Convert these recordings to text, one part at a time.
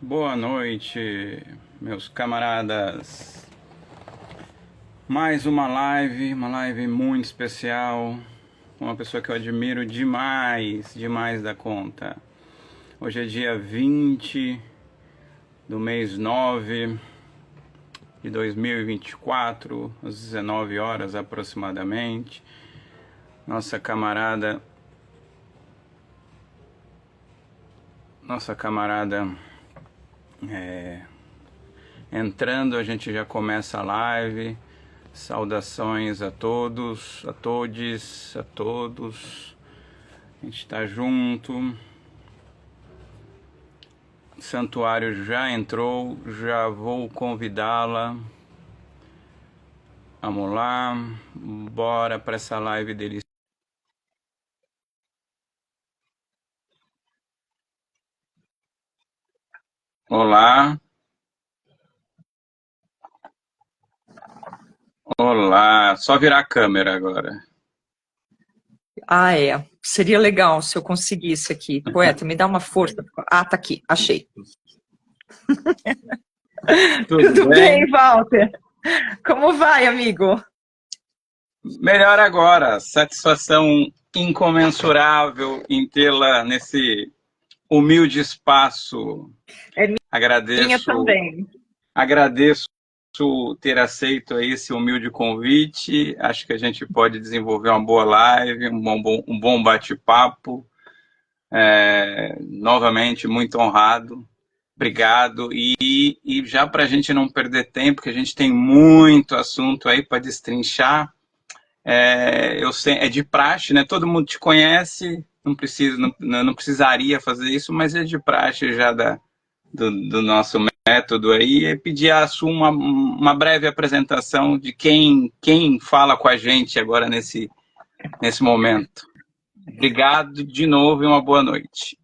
Boa noite, meus camaradas. Mais uma live muito especial, com uma pessoa que eu admiro demais, demais da conta. Hoje é dia 20 do mês 9 de 2024, às 19 horas aproximadamente. Nossa camarada entrando, a gente já começa a live. Saudações a todos, a todes, a todos. A gente está junto. O santuário já entrou, já vou convidá-la. Vamos lá, bora para essa live deliciosa. Olá. Olá, só virar a câmera agora. Ah, é. Seria legal se eu conseguisse aqui. Poeta, me dá uma força. Ah, tá aqui, achei. Tudo Tudo bem, bem? Walter? Como vai, amigo? Melhor agora, satisfação incomensurável em tê-la nesse humilde espaço. É minha Agradeço, também. agradeço ter aceito esse humilde convite. Acho que a gente pode desenvolver uma boa live, um bom bate-papo. Novamente, muito honrado. Obrigado. E já para a gente não perder tempo, que a gente tem muito assunto aí para destrinchar, é de praxe, né? Todo mundo te conhece, não precisaria fazer isso, mas é de praxe já do nosso método aí, é pedir a sua uma breve apresentação de quem fala com a gente agora nesse momento. Obrigado de novo e uma boa noite.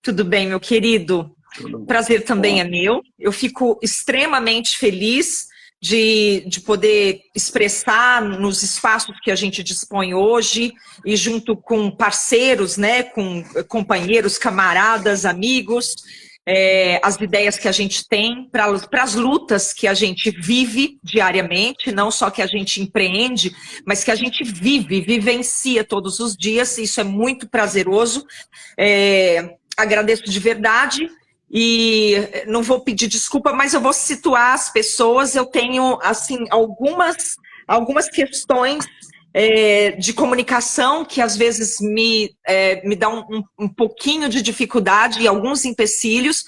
Tudo bem, meu querido? Tudo Prazer também bom. é meu. Eu fico extremamente feliz de poder expressar nos espaços que a gente dispõe hoje e junto com parceiros, né, com companheiros, camaradas, amigos, as ideias que a gente tem para as lutas que a gente vive diariamente, não só que a gente empreende, mas que a gente vivencia todos os dias. Isso é muito prazeroso. Agradeço de verdade. E não vou pedir desculpa, mas eu vou situar as pessoas. Eu tenho assim algumas questões de comunicação que às vezes me dão um pouquinho de dificuldade e alguns empecilhos.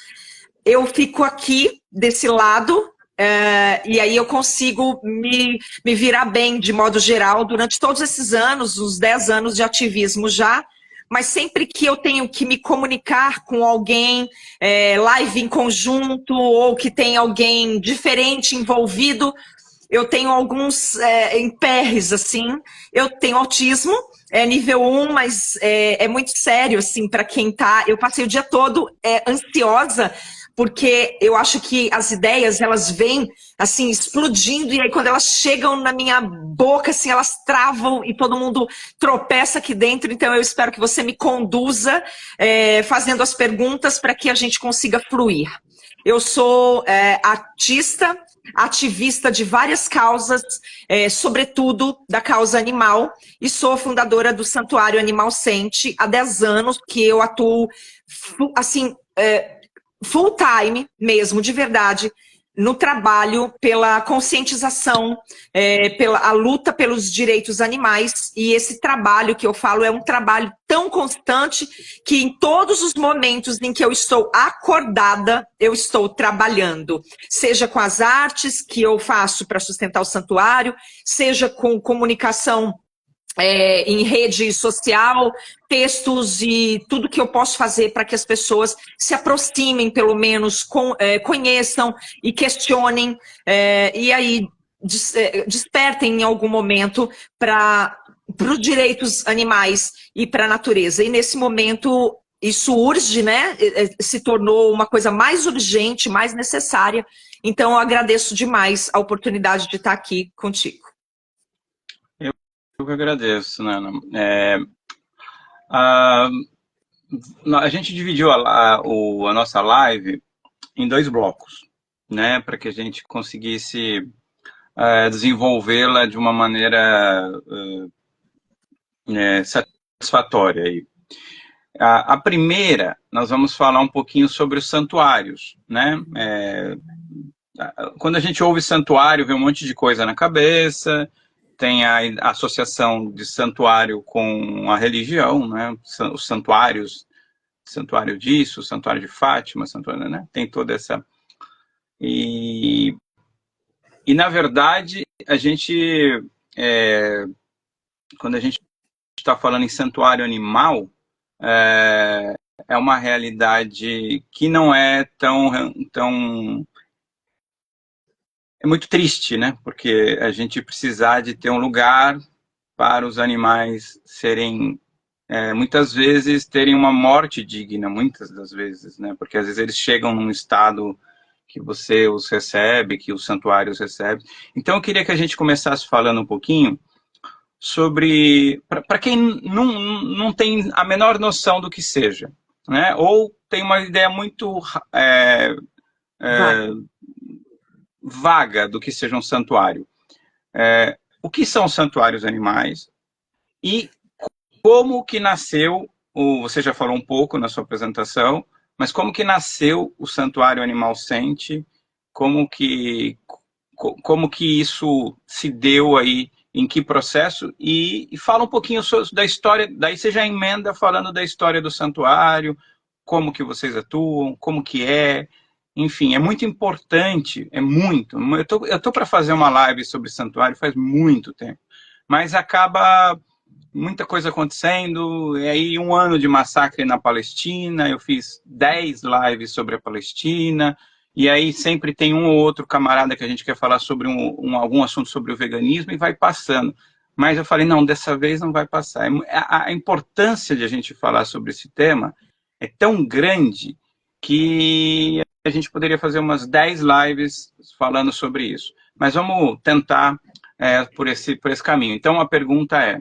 Eu fico aqui desse lado. E aí eu consigo me virar bem de modo geral durante todos esses anos, uns 10 anos de ativismo já, mas sempre que eu tenho que me comunicar com alguém, live em conjunto, ou que tem alguém diferente envolvido, eu tenho alguns emperres, assim. Eu tenho autismo, é nível 1, mas é muito sério, assim, para quem tá. Eu passei o dia todo ansiosa, porque eu acho que as ideias, elas vêm, assim, explodindo, e aí quando elas chegam na minha boca, assim, elas travam e todo mundo tropeça aqui dentro. Então eu espero que você me conduza fazendo as perguntas para que a gente consiga fluir. Eu sou artista, ativista de várias causas, sobretudo da causa animal, e sou fundadora do Santuário Animal Sente há 10 anos, que eu atuo, assim, full time mesmo, de verdade, no trabalho pela conscientização, pela a luta pelos direitos animais. E esse trabalho que eu falo é um trabalho tão constante que em todos os momentos em que eu estou acordada, eu estou trabalhando, seja com as artes que eu faço para sustentar o santuário, seja com comunicação em rede social, textos e tudo que eu posso fazer para que as pessoas se aproximem, pelo menos, conheçam e questionem, e aí despertem em algum momento para os direitos animais e para a natureza. E nesse momento isso urge, né? Se tornou uma coisa mais urgente, mais necessária. Então eu agradeço demais a oportunidade de estar aqui contigo. Eu que agradeço, Nana. Ah, a gente dividiu a nossa live em dois blocos, né, para que a gente conseguisse desenvolvê-la de uma maneira satisfatória. Aí. A primeira, nós vamos falar um pouquinho sobre os santuários, né? Quando a gente ouve santuário, vem um monte de coisa na cabeça, tem a associação de santuário com a religião, né? Os santuários, santuário disso, santuário de Fátima, santuário, né? Tem toda essa... E na verdade, a gente, quando a gente está falando em santuário animal, é uma realidade que não é tão... É muito triste, né? Porque a gente precisar de ter um lugar para os animais serem, muitas vezes, terem uma morte digna, muitas das vezes, né? Porque às vezes eles chegam num estado que você os recebe, que os santuários recebem. Então eu queria que a gente começasse falando um pouquinho sobre, para quem não tem a menor noção do que seja, né? Ou tem uma ideia muito vaga do que seja um santuário. O que são santuários animais e como que nasceu, você já falou um pouco na sua apresentação, mas como que nasceu o Santuário Animal Sente, como que isso se deu aí, em que processo, e fala um pouquinho da história, daí você já emenda falando da história do santuário, como que vocês atuam, como que enfim, é muito importante, eu tô para fazer uma live sobre santuário faz muito tempo, mas acaba muita coisa acontecendo, e aí 1 ano de massacre na Palestina, eu fiz 10 lives sobre a Palestina, e aí sempre tem um ou outro camarada que a gente quer falar sobre algum assunto sobre o veganismo e vai passando. Mas eu falei, não, dessa vez não vai passar. A importância de a gente falar sobre esse tema é tão grande que a gente poderia fazer umas 10 lives falando sobre isso. Mas vamos tentar por esse caminho. Então a pergunta é,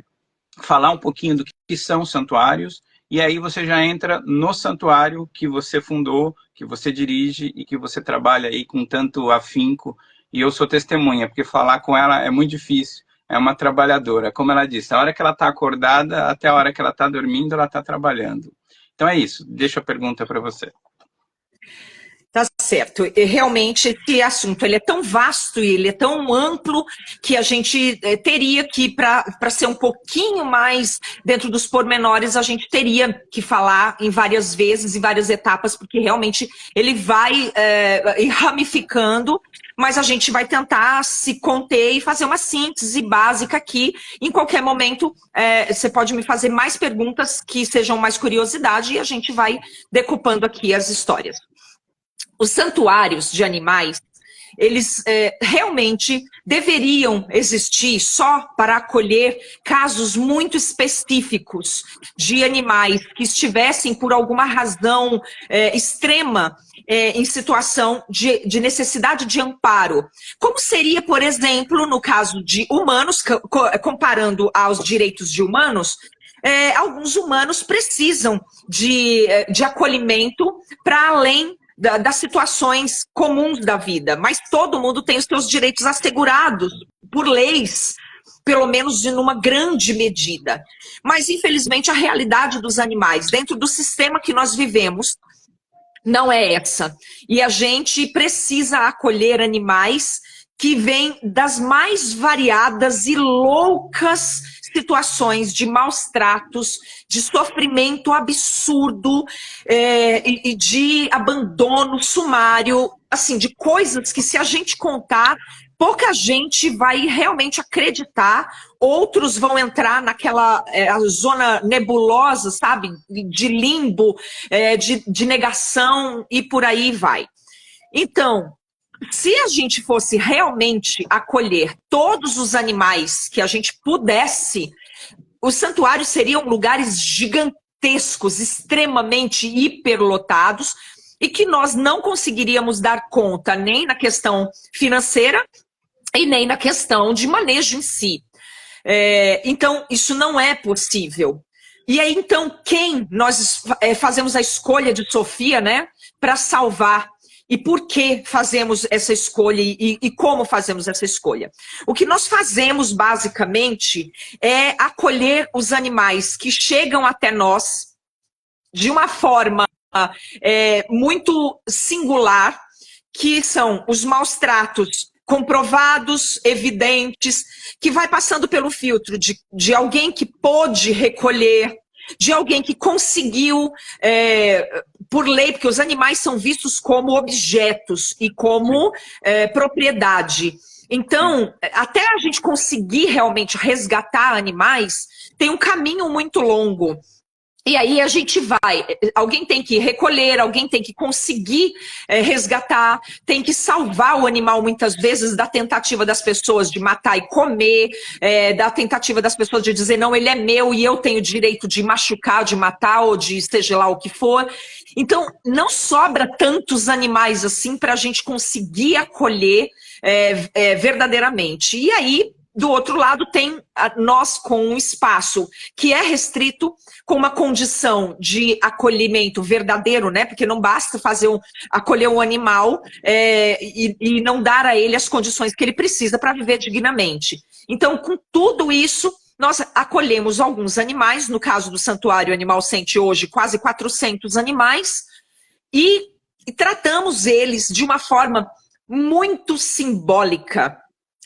falar um pouquinho do que são santuários, e aí você já entra no santuário que você fundou, que você dirige e que você trabalha aí com tanto afinco, e eu sou testemunha, porque falar com ela é muito difícil, é uma trabalhadora, como ela disse, a hora que ela está acordada, até a hora que ela está dormindo, ela está trabalhando. Então é isso, deixa a pergunta para você. Tá certo. E realmente esse assunto ele é tão vasto e ele é tão amplo que a gente teria que, para ser um pouquinho mais dentro dos pormenores, a gente teria que falar em várias vezes, em várias etapas, porque realmente ele vai ramificando, mas a gente vai tentar se conter e fazer uma síntese básica aqui. Em qualquer momento, você pode me fazer mais perguntas que sejam mais curiosidade e a gente vai decupando aqui as histórias. Os santuários de animais, eles realmente deveriam existir só para acolher casos muito específicos de animais que estivessem, por alguma razão extrema, em situação de necessidade de amparo. Como seria, por exemplo, no caso de humanos, comparando aos direitos de humanos, alguns humanos precisam de acolhimento para além das situações comuns da vida, mas todo mundo tem os seus direitos assegurados por leis, pelo menos numa grande medida. Mas, infelizmente, a realidade dos animais, dentro do sistema que nós vivemos, não é essa. E a gente precisa acolher animais que vêm das mais variadas e loucas situações de maus tratos, de sofrimento absurdo e de abandono sumário, assim, de coisas que se a gente contar, pouca gente vai realmente acreditar, outros vão entrar naquela zona nebulosa, sabe, de limbo, de negação e por aí vai. Então, se a gente fosse realmente acolher todos os animais que a gente pudesse, os santuários seriam lugares gigantescos, extremamente hiperlotados, e que nós não conseguiríamos dar conta nem na questão financeira e nem na questão de manejo em si. Então, isso não é possível. E aí, então, quem nós fazemos a escolha de Sofia, né, para salvar? E por que fazemos essa escolha e como fazemos essa escolha? O que nós fazemos, basicamente, é acolher os animais que chegam até nós de uma forma muito singular, que são os maus tratos comprovados, evidentes, que vai passando pelo filtro de alguém que pôde recolher, de alguém que conseguiu, por lei, porque os animais são vistos como objetos e como propriedade. Então, até a gente conseguir realmente resgatar animais, tem um caminho muito longo. E aí a gente vai, alguém tem que recolher, alguém tem que conseguir resgatar, tem que salvar o animal muitas vezes da tentativa das pessoas de matar e comer, da tentativa das pessoas de dizer, não, ele é meu e eu tenho direito de machucar, de matar ou de seja lá o que for. Então, não sobra tantos animais assim para a gente conseguir acolher verdadeiramente. E aí, do outro lado, tem nós com um espaço que é restrito, com uma condição de acolhimento verdadeiro, né? Porque não basta acolher um animal e não dar a ele as condições que ele precisa para viver dignamente. Então, com tudo isso, nós acolhemos alguns animais, no caso do Santuário Animal Sente hoje quase 400 animais, e tratamos eles de uma forma muito simbólica.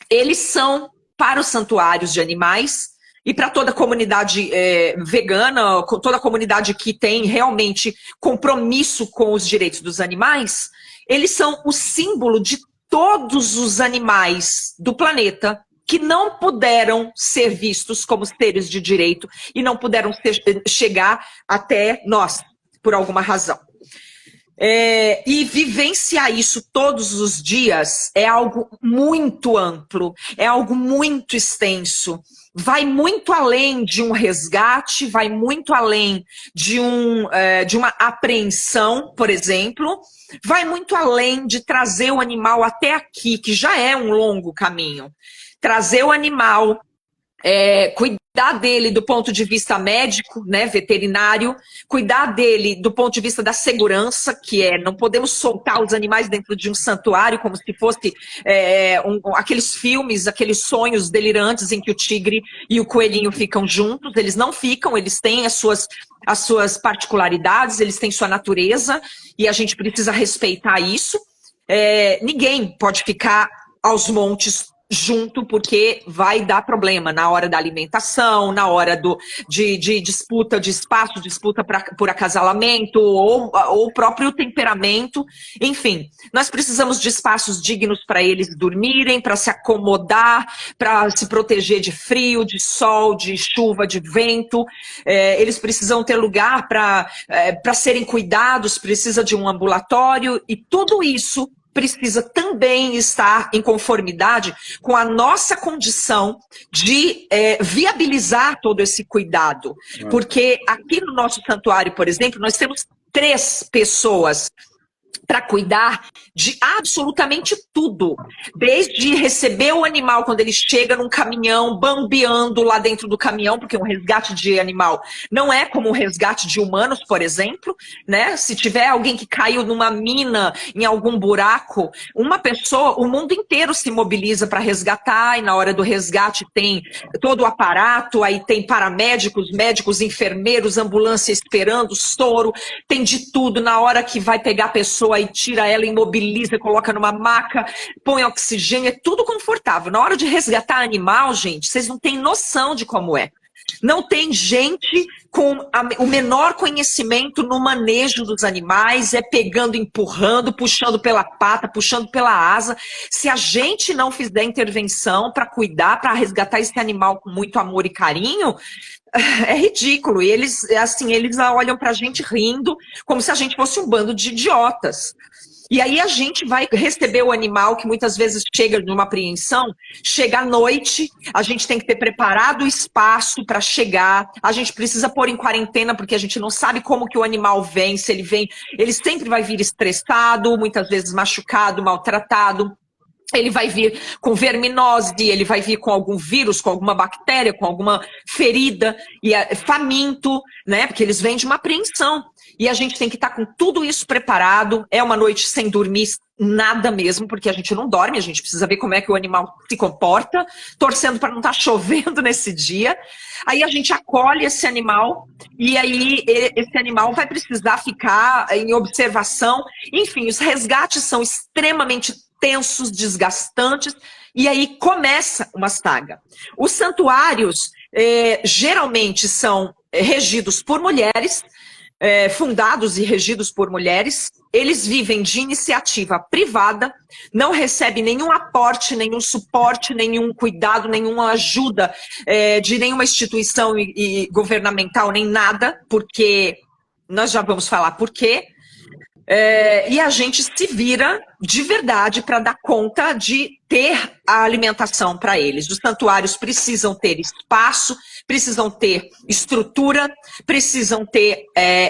Eles são para os santuários de animais e para toda a comunidade vegana, toda a comunidade que tem realmente compromisso com os direitos dos animais, eles são o símbolo de todos os animais do planeta que não puderam ser vistos como seres de direito e não puderam chegar até nós, por alguma razão. E vivenciar isso todos os dias é algo muito amplo, é algo muito extenso, vai muito além de um resgate, vai muito além de uma apreensão, por exemplo, vai muito além de trazer o animal até aqui, que já é um longo caminho. Trazer o animal, cuidar dele do ponto de vista médico, né, veterinário, cuidar dele do ponto de vista da segurança, que não podemos soltar os animais dentro de um santuário como se fosse aqueles filmes, aqueles sonhos delirantes em que o tigre e o coelhinho ficam juntos. Eles não ficam, eles têm as suas particularidades, eles têm sua natureza e a gente precisa respeitar isso. Ninguém pode ficar aos montes junto, porque vai dar problema na hora da alimentação, na hora de disputa de espaço, disputa por acasalamento, ou o próprio temperamento. Enfim, nós precisamos de espaços dignos para eles dormirem, para se acomodar, para se proteger de frio, de sol, de chuva, de vento. Eles precisam ter lugar para serem cuidados, precisa de um ambulatório, e tudo isso precisa também estar em conformidade com a nossa condição de viabilizar todo esse cuidado. Porque aqui no nosso santuário, por exemplo, nós temos 3 pessoas para cuidar de absolutamente tudo, desde receber o animal quando ele chega num caminhão, bambeando lá dentro do caminhão, porque um resgate de animal não é como um resgate de humanos, por exemplo, né? Se tiver alguém que caiu numa mina, em algum buraco, uma pessoa, o mundo inteiro se mobiliza para resgatar, e na hora do resgate tem todo o aparato, aí tem paramédicos, médicos, enfermeiros, ambulância esperando, soro, tem de tudo. Na hora que vai pegar a pessoa, aí tira ela, imobiliza, coloca numa maca, põe oxigênio, é tudo confortável. Na hora de resgatar animal, gente, vocês não têm noção de como é. Não tem gente com o menor conhecimento no manejo dos animais, pegando, empurrando, puxando pela pata, puxando pela asa. Se a gente não fizer intervenção para cuidar, para resgatar esse animal com muito amor e carinho, é ridículo. E eles olham pra gente rindo, como se a gente fosse um bando de idiotas. E aí a gente vai receber o animal, que muitas vezes chega numa apreensão, chega à noite, a gente tem que ter preparado o espaço para chegar, a gente precisa pôr em quarentena, porque a gente não sabe como que o animal vem, se ele vem, ele sempre vai vir estressado, muitas vezes machucado, maltratado. Ele vai vir com verminose, ele vai vir com algum vírus, com alguma bactéria, com alguma ferida, e é faminto, né? Porque eles vêm de uma apreensão. E a gente tem que estar com tudo isso preparado. É uma noite sem dormir nada mesmo, porque a gente não dorme, a gente precisa ver como é que o animal se comporta, torcendo para não estar chovendo nesse dia. Aí a gente acolhe esse animal, e aí esse animal vai precisar ficar em observação. Enfim, os resgates são extremamente tensos, desgastantes, e aí começa uma saga. Os santuários geralmente são regidos por mulheres, fundados e regidos por mulheres. Eles vivem de iniciativa privada, não recebem nenhum aporte, nenhum suporte, nenhum cuidado, nenhuma ajuda de nenhuma instituição governamental, nem nada, porque nós já vamos falar por quê. E a gente se vira de verdade para dar conta de ter a alimentação para eles. Os santuários precisam ter espaço, precisam ter estrutura, precisam ter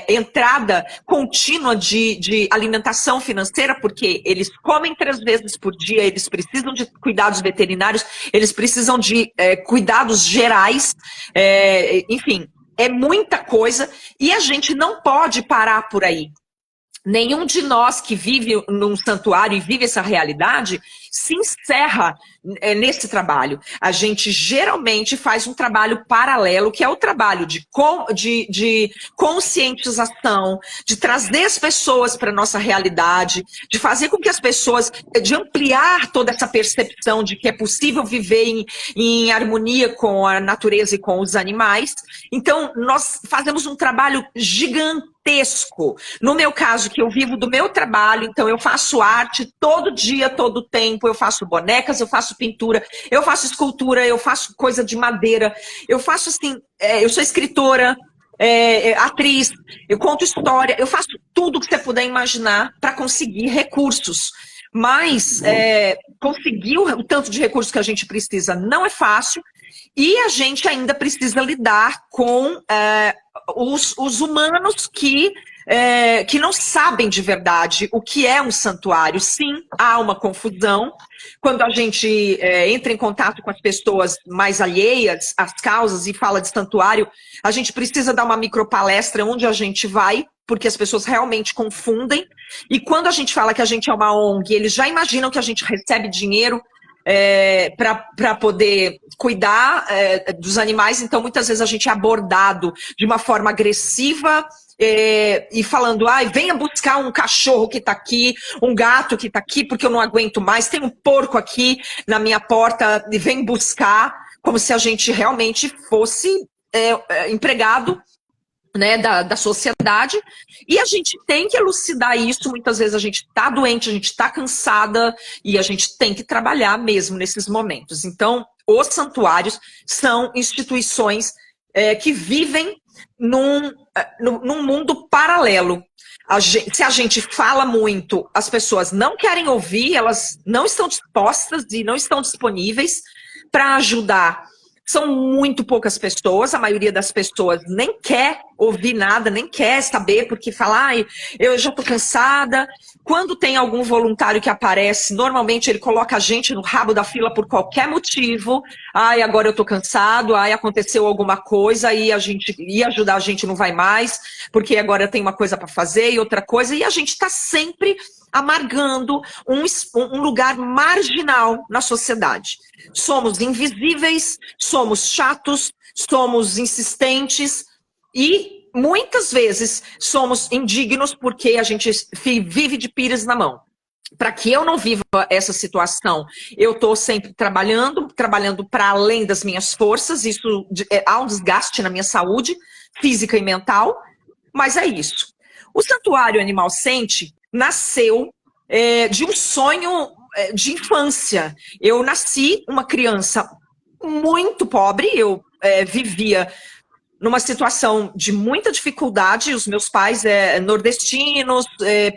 entrada contínua de alimentação financeira, porque eles comem 3 vezes por dia, eles precisam de cuidados veterinários, eles precisam de cuidados gerais, enfim, é muita coisa, e a gente não pode parar por aí. Nenhum de nós que vive num santuário e vive essa realidade se encerra nesse trabalho. A gente geralmente faz um trabalho paralelo, que é o trabalho de conscientização, de trazer as pessoas para a nossa realidade, de fazer com que as pessoas, de ampliar toda essa percepção de que é possível viver em harmonia com a natureza e com os animais. Então, nós fazemos um trabalho gigantesco. No meu caso, que eu vivo do meu trabalho, então eu faço arte todo dia, todo tempo, eu faço bonecas, eu faço pintura, eu faço escultura, eu faço coisa de madeira, eu faço assim, eu sou escritora, atriz, eu conto história, eu faço tudo que você puder imaginar para conseguir recursos. Mas conseguir o tanto de recursos que a gente precisa não é fácil, e a gente ainda precisa lidar com os humanos que não sabem de verdade o que é um santuário. Sim, há uma confusão. Quando a gente entra em contato com as pessoas mais alheias às causas e fala de santuário, a gente precisa dar uma micropalestra onde a gente vai, porque as pessoas realmente confundem. E quando a gente fala que a gente é uma ONG, eles já imaginam que a gente recebe dinheiro para poder cuidar dos animais. Então, muitas vezes a gente é abordado de uma forma agressiva e falando, venha buscar um cachorro que está aqui, um gato que está aqui, porque eu não aguento mais, tem um porco aqui na minha porta, e vem buscar, como se a gente realmente fosse empregado, né, da sociedade, e a gente tem que elucidar isso. Muitas vezes a gente está doente, a gente está cansada, e a gente tem que trabalhar mesmo nesses momentos. Então, os santuários são instituições que vivem num mundo paralelo. Se a gente fala muito, as pessoas não querem ouvir, elas não estão dispostas e não estão disponíveis para ajudar. São muito poucas pessoas, a maioria das pessoas nem quer ouvir nada, nem quer saber, porque fala, eu já estou cansada. Quando tem algum voluntário que aparece, normalmente ele coloca a gente no rabo da fila por qualquer motivo. Agora eu estou cansado, aconteceu alguma coisa e a gente ia ajudar, a gente não vai mais, porque agora tem uma coisa para fazer e outra coisa, e a gente está sempre amargando um lugar marginal na sociedade. Somos invisíveis, somos chatos, somos insistentes e muitas vezes somos indignos porque a gente vive de pires na mão. Para que eu não viva essa situação, eu estou sempre trabalhando para além das minhas forças. Isso há um desgaste na minha saúde física e mental, mas é isso. O Santuário Animal Sente nasceu de um sonho de infância. Eu nasci uma criança muito pobre, eu vivia numa situação de muita dificuldade. Os meus pais nordestinos,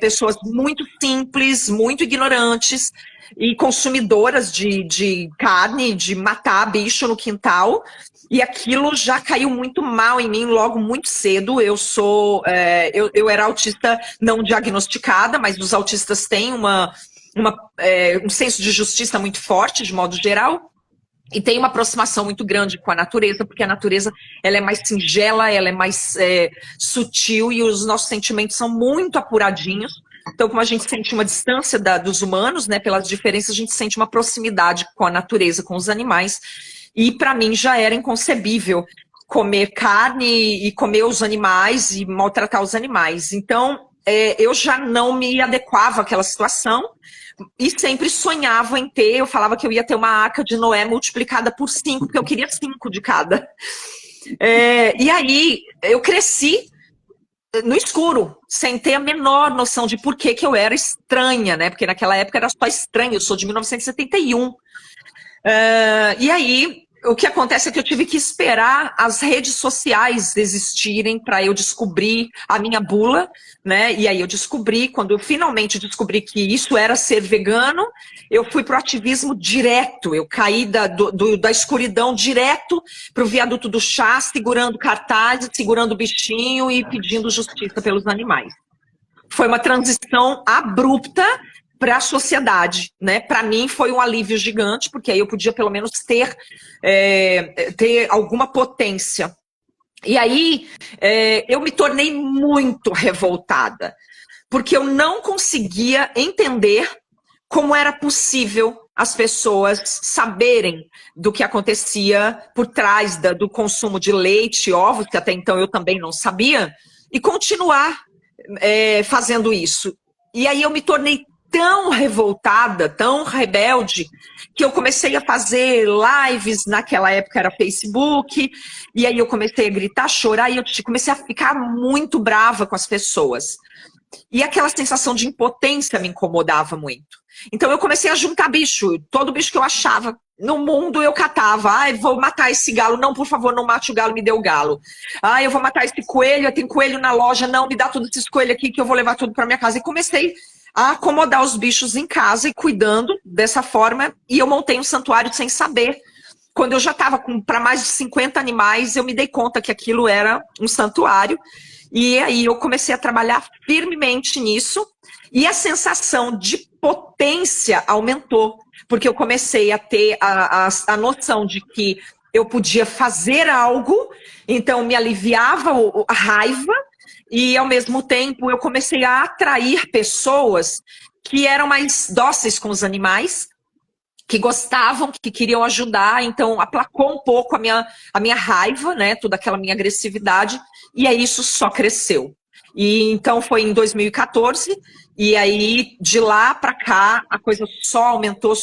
pessoas muito simples, muito ignorantes e consumidoras de carne, de matar bicho no quintal. E aquilo já caiu muito mal em mim logo muito cedo. Eu era autista não diagnosticada, mas os autistas têm um senso de justiça muito forte, de modo geral, e tem uma aproximação muito grande com a natureza, porque a natureza ela é mais singela, ela é mais sutil, e os nossos sentimentos são muito apuradinhos. Então, como a gente sente uma distância dos humanos, né, pelas diferenças, a gente sente uma proximidade com a natureza, com os animais. E para mim já era inconcebível comer carne e comer os animais e maltratar os animais. Então, eu já não me adequava àquela situação e sempre sonhava em ter, eu falava que eu ia ter uma arca de Noé multiplicada por 5, porque eu queria 5 de cada. E aí, eu cresci no escuro, sem ter a menor noção de por que eu era estranha, né? Porque naquela época era só estranha, eu sou de 1971. E aí, o que acontece é que eu tive que esperar as redes sociais existirem para eu descobrir a minha bula, né? E aí eu descobri, quando eu finalmente descobri que isso era ser vegano, eu fui para o ativismo direto, eu caí da escuridão direto para o viaduto do chá, segurando cartazes, segurando o bichinho e pedindo justiça pelos animais. Foi uma transição abrupta para a sociedade, né? Para mim foi um alívio gigante, porque aí eu podia pelo menos ter alguma potência. E aí eu me tornei muito revoltada, porque eu não conseguia entender como era possível as pessoas saberem do que acontecia por trás do consumo de leite e ovos, que até então eu também não sabia, e continuar fazendo isso. E aí eu me tornei tão revoltada, tão rebelde, que eu comecei a fazer lives, naquela época era Facebook, e aí eu comecei a gritar, chorar, e eu comecei a ficar muito brava com as pessoas. E aquela sensação de impotência me incomodava muito. Então eu comecei a juntar bicho, todo bicho que eu achava no mundo eu catava. Ai, vou matar esse galo. Não, por favor, não mate o galo, me dê o galo. Ai, eu vou matar esse coelho, tem coelho na loja. Não, me dá todos esses coelhos aqui que eu vou levar tudo para minha casa. E comecei a acomodar os bichos em casa e cuidando dessa forma. E eu montei um santuário sem saber. Quando eu já estava para mais de 50 animais, eu me dei conta que aquilo era um santuário. E aí eu comecei a trabalhar firmemente nisso. E a sensação de potência aumentou, porque eu comecei a ter a noção de que eu podia fazer algo, então me aliviava a raiva, e ao mesmo tempo eu comecei a atrair pessoas que eram mais dóceis com os animais, que gostavam, que queriam ajudar, então aplacou um pouco a minha raiva, né, toda aquela minha agressividade, e aí isso só cresceu. E então foi em 2014, e aí de lá para cá a coisa só aumentou,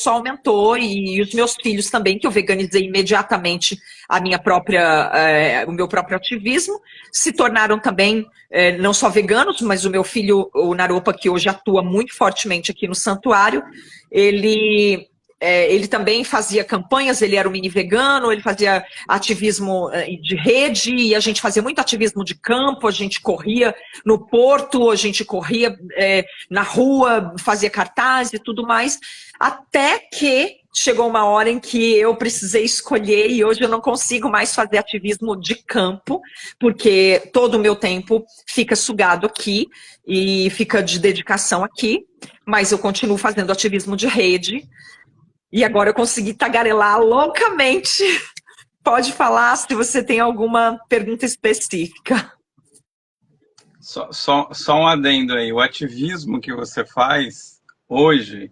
e os meus filhos também, que eu veganizei imediatamente o meu próprio ativismo, se tornaram também não só veganos, mas o meu filho, o Naropa, que hoje atua muito fortemente aqui no santuário, ele também fazia campanhas, ele era um mini vegano, ele fazia ativismo de rede, e a gente fazia muito ativismo de campo, a gente corria no porto, a gente corria na rua, fazia cartaz e tudo mais, até que chegou uma hora em que eu precisei escolher, e hoje eu não consigo mais fazer ativismo de campo, porque todo o meu tempo fica sugado aqui, e fica de dedicação aqui, mas eu continuo fazendo ativismo de rede. E agora eu consegui tagarelar loucamente. Pode falar se você tem alguma pergunta específica. Só um adendo aí. O ativismo que você faz hoje,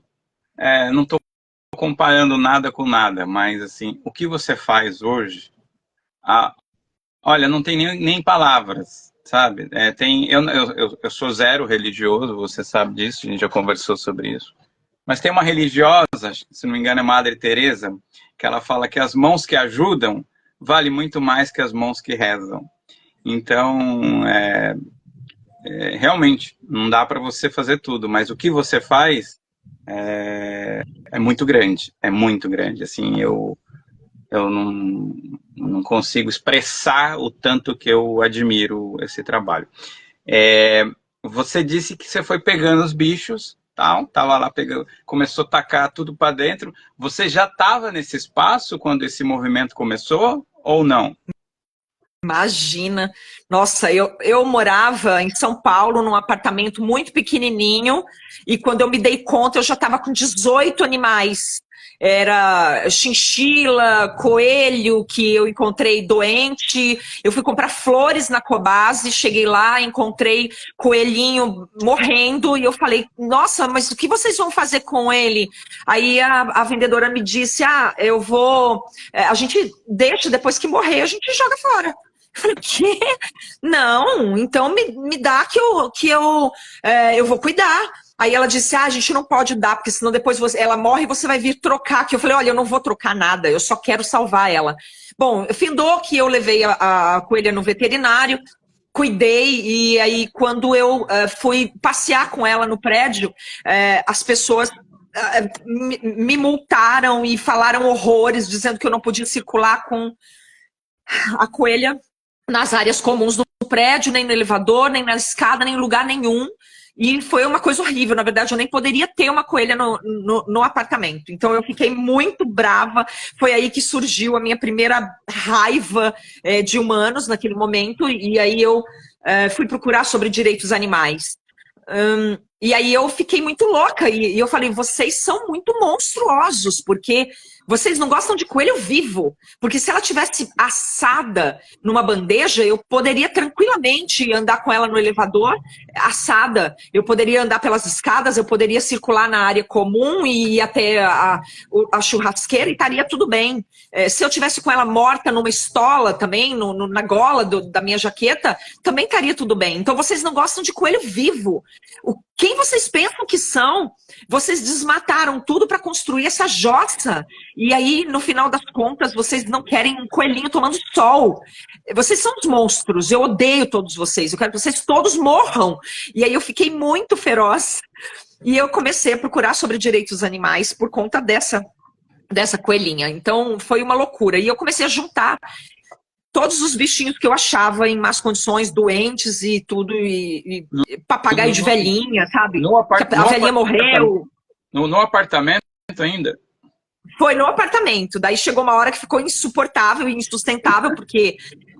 não estou comparando nada com nada, mas assim, o que você faz hoje, olha, não tem nem palavras, sabe? Eu sou zero religioso, você sabe disso, a gente já conversou sobre isso. Mas tem uma religiosa, se não me engano é Madre Teresa, que ela fala que as mãos que ajudam vale muito mais que as mãos que rezam. Então, realmente, não dá para você fazer tudo, mas o que você faz é muito grande, Assim, eu não consigo expressar o tanto que eu admiro esse trabalho. Você disse que você foi pegando os bichos, estava lá pegando, começou a tacar tudo para dentro. Você já estava nesse espaço quando esse movimento começou ou não? Imagina. Nossa, eu morava em São Paulo, num apartamento muito pequenininho, e quando eu me dei conta, eu já estava com 18 animais. Era chinchila, coelho, que eu encontrei doente. Eu fui comprar flores na Cobase, cheguei lá, encontrei coelhinho morrendo, e eu falei, nossa, mas o que vocês vão fazer com ele? Aí a vendedora me disse, eu vou... A gente deixa, depois que morrer, a gente joga fora. Eu falei, quê? Não, então me dá eu vou cuidar. Aí ela disse, a gente não pode dar, porque senão depois ela morre e você vai vir trocar. Que eu falei, olha, eu não vou trocar nada, eu só quero salvar ela. Bom, findou que eu levei a coelha no veterinário, cuidei, e aí quando eu fui passear com ela no prédio, as pessoas me multaram e falaram horrores, dizendo que eu não podia circular com a coelha nas áreas comuns do prédio, nem no elevador, nem na escada, nem em lugar nenhum. E foi uma coisa horrível. Na verdade, eu nem poderia ter uma coelha no apartamento. Então, eu fiquei muito brava. Foi aí que surgiu a minha primeira raiva de humanos naquele momento. E aí eu fui procurar sobre direitos animais. E aí eu fiquei muito louca. E eu falei, vocês são muito monstruosos, porque... Vocês não gostam de coelho vivo, porque se ela tivesse assada numa bandeja, eu poderia tranquilamente andar com ela no elevador, assada. Eu poderia andar pelas escadas, eu poderia circular na área comum e ir até a churrasqueira e estaria tudo bem. Se eu tivesse com ela morta numa estola também, na gola da minha jaqueta, também estaria tudo bem. Então vocês não gostam de coelho vivo. Quem vocês pensam que são? Vocês desmataram tudo para construir essa jossa. E aí, no final das contas, vocês não querem um coelhinho tomando sol. Vocês são os monstros. Eu odeio todos vocês. Eu quero que vocês todos morram. E aí eu fiquei muito feroz. E eu comecei a procurar sobre direitos animais por conta dessa coelhinha. Então, foi uma loucura. E eu comecei a juntar todos os bichinhos que eu achava em más condições, doentes e tudo, e papagaio de velhinha, sabe? A velhinha morreu. No apartamento ainda? Foi no apartamento. Daí chegou uma hora que ficou insuportável e insustentável, porque,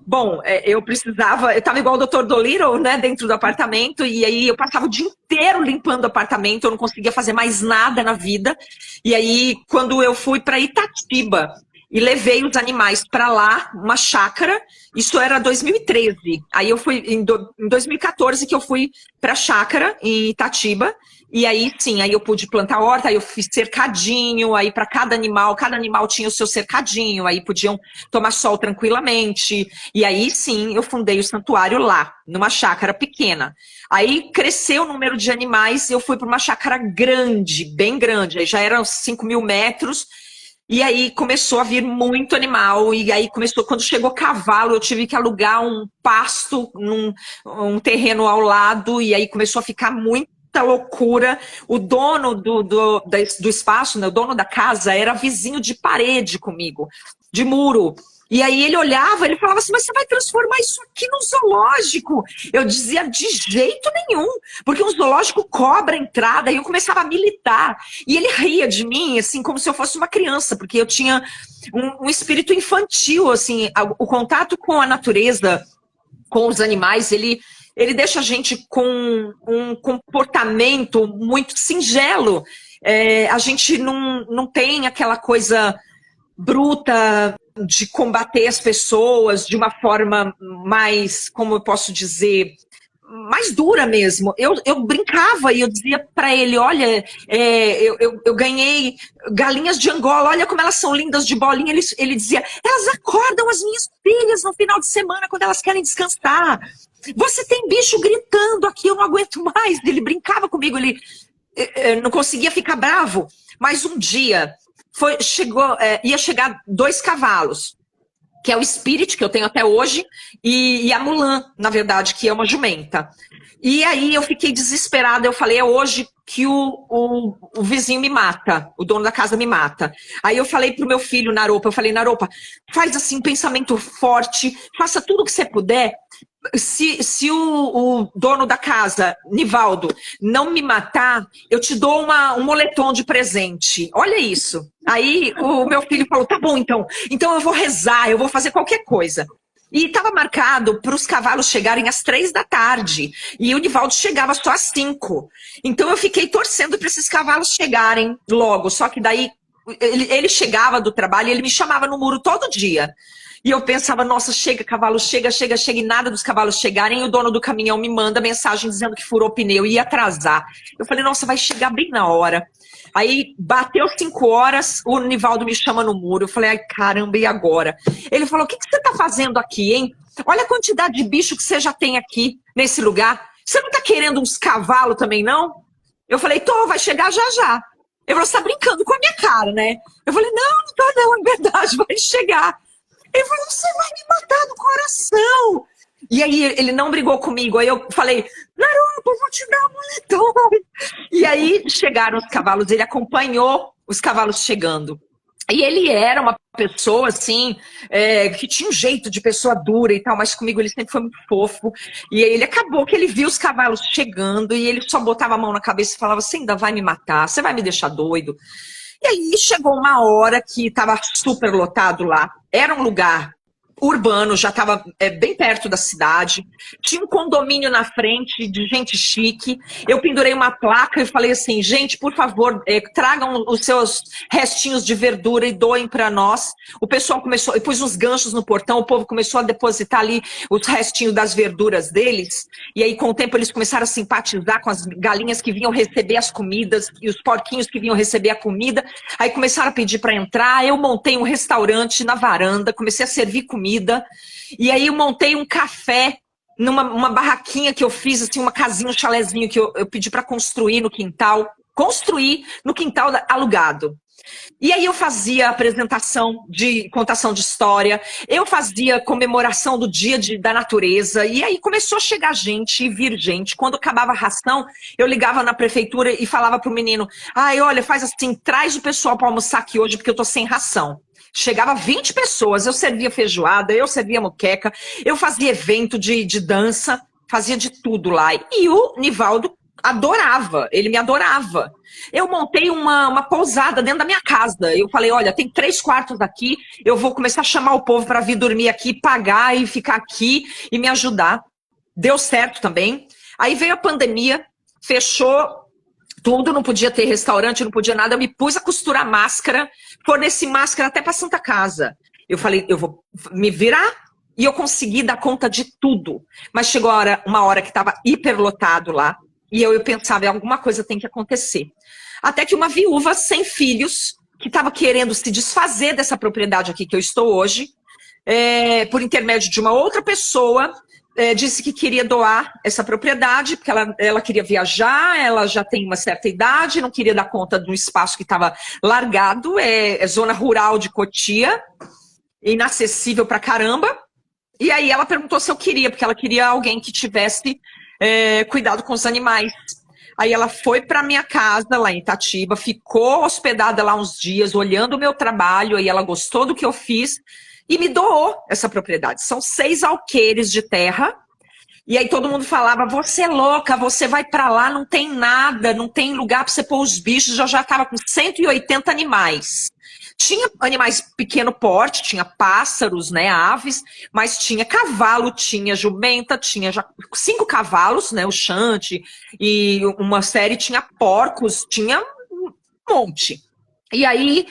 bom, eu estava igual o Dr. Dolittle, né, dentro do apartamento, e aí eu passava o dia inteiro limpando o apartamento, eu não conseguia fazer mais nada na vida. E aí, quando eu fui para Itatiba, e levei os animais para lá, uma chácara, isso era 2013. Aí eu fui, em 2014 que eu fui para a chácara em Itatiba, e aí sim, aí eu pude plantar horta, aí eu fiz cercadinho, aí para cada animal tinha o seu cercadinho, aí podiam tomar sol tranquilamente, e aí sim, eu fundei o santuário lá, numa chácara pequena. Aí cresceu o número de animais, eu fui para uma chácara grande, bem grande, aí já eram 5.000 metros, e aí começou a vir muito animal, e aí quando chegou cavalo, eu tive que alugar um pasto um terreno ao lado, e aí começou a ficar muita loucura. O dono do espaço, né, o dono da casa, era vizinho de parede comigo, de muro. E aí ele olhava, ele falava assim, mas você vai transformar isso aqui num zoológico? Eu dizia, de jeito nenhum, porque um zoológico cobra a entrada, e eu começava a militar. E ele ria de mim, assim, como se eu fosse uma criança, porque eu tinha um espírito infantil, assim, o contato com a natureza, com os animais, ele deixa a gente com um comportamento muito singelo. A gente não tem aquela coisa bruta de combater as pessoas de uma forma mais, como eu posso dizer, mais dura mesmo. Eu brincava e eu dizia para ele, olha, eu ganhei galinhas de Angola, olha como elas são lindas de bolinha. Ele dizia, elas acordam as minhas filhas no final de semana quando elas querem descansar. Você tem bicho gritando aqui, eu não aguento mais. Ele brincava comigo, ele não conseguia ficar bravo. Mas um dia ia chegar 2 cavalos, que é o Spirit, que eu tenho até hoje, e a Mulan, na verdade, que é uma jumenta. E aí eu fiquei desesperada, eu falei, é hoje que o vizinho me mata, o dono da casa me mata. Aí eu falei pro meu filho, Naropa, Naropa, faz assim um pensamento forte, faça tudo o que você puder. Se o dono da casa, Nivaldo, não me matar, eu te dou um moletom de presente. Olha isso. Aí o meu filho falou, tá bom então eu vou rezar, eu vou fazer qualquer coisa. E estava marcado para os cavalos chegarem às 3 da tarde. E o Nivaldo chegava só às 5. Então eu fiquei torcendo para esses cavalos chegarem logo. Só que daí ele chegava do trabalho e ele me chamava no muro todo dia. E eu pensava, nossa, chega, cavalo, chega, chega, chega, e nada dos cavalos chegarem, e o dono do caminhão me manda mensagem dizendo que furou o pneu e ia atrasar. Eu falei, nossa, vai chegar bem na hora. Aí bateu 5 horas, o Nivaldo me chama no muro. Eu falei, ai, caramba, e agora? Ele falou, o que você tá fazendo aqui, hein? Olha a quantidade de bicho que você já tem aqui, nesse lugar. Você não tá querendo uns cavalos também, não? Eu falei, tô, vai chegar já já. Ele falou, você tá brincando com a minha cara, né? Eu falei, não, não tô não, é verdade, vai chegar. Ele falou, você vai me matar no coração. E aí ele não brigou comigo. Aí eu falei, garoto, eu vou te dar um moletom. E aí chegaram os cavalos, ele acompanhou os cavalos chegando. E ele era uma pessoa, assim, que tinha um jeito de pessoa dura e tal, mas comigo ele sempre foi muito fofo. E aí ele acabou que ele viu os cavalos chegando e ele só botava a mão na cabeça e falava, você ainda vai me matar, você vai me deixar doido. E aí chegou uma hora que estava super lotado lá. Era um lugar urbano, já estava bem perto da cidade. Tinha um condomínio na frente de gente chique. Eu pendurei uma placa e falei assim, gente, por favor, tragam os seus restinhos de verdura e doem para nós. O pessoal começou, eu pus uns ganchos no portão, o povo começou a depositar ali os restinhos das verduras deles. E aí, com o tempo, eles começaram a simpatizar com as galinhas que vinham receber as comidas e os porquinhos que vinham receber a comida. Aí começaram a pedir para entrar. Eu montei um restaurante na varanda, comecei a servir comida. E aí eu montei um café numa barraquinha que eu fiz, assim, uma casinha, um chalezinho que eu pedi para construir no quintal. Construir no quintal alugado. E aí eu fazia apresentação de contação de história, eu fazia comemoração do dia da natureza, e aí começou a chegar gente e vir gente. Quando acabava a ração, eu ligava na prefeitura e falava pro menino, ai, olha, faz assim, traz o pessoal para almoçar aqui hoje, porque eu tô sem ração. Chegava 20 pessoas, eu servia feijoada, eu servia moqueca, eu fazia evento de dança, fazia de tudo lá. E o Nivaldo adorava, ele me adorava. Eu montei uma pousada dentro da minha casa. Eu falei, olha, tem 3 quartos aqui, eu vou começar a chamar o povo para vir dormir aqui, pagar e ficar aqui e me ajudar. Deu certo também. Aí veio a pandemia, fechou tudo, não podia ter restaurante, não podia nada. Eu me pus a costurar máscara, forneci máscara até para Santa Casa. Eu falei, eu vou me virar. E eu consegui dar conta de tudo. Mas chegou uma hora que estava hiperlotado lá. E eu pensava, alguma coisa tem que acontecer. Até que uma viúva sem filhos, que estava querendo se desfazer dessa propriedade aqui que eu estou hoje, por intermédio de uma outra pessoa, disse que queria doar essa propriedade, porque ela queria viajar, ela já tem uma certa idade, não queria dar conta do espaço que estava largado, é zona rural de Cotia, inacessível pra caramba. E aí ela perguntou se eu queria, porque ela queria alguém que tivesse cuidado com os animais. Aí ela foi para minha casa lá em Itatiba, ficou hospedada lá uns dias, olhando o meu trabalho, aí ela gostou do que eu fiz e me doou essa propriedade. São 6 alqueires de terra. E aí todo mundo falava, você é louca, você vai para lá, não tem nada, não tem lugar para você pôr os bichos. Eu já estava com 180 animais. Tinha animais pequeno porte, tinha pássaros, né, aves, mas tinha cavalo, tinha jumenta, tinha já 5 cavalos, né, o Xante, e uma série tinha porcos, tinha um monte. E aí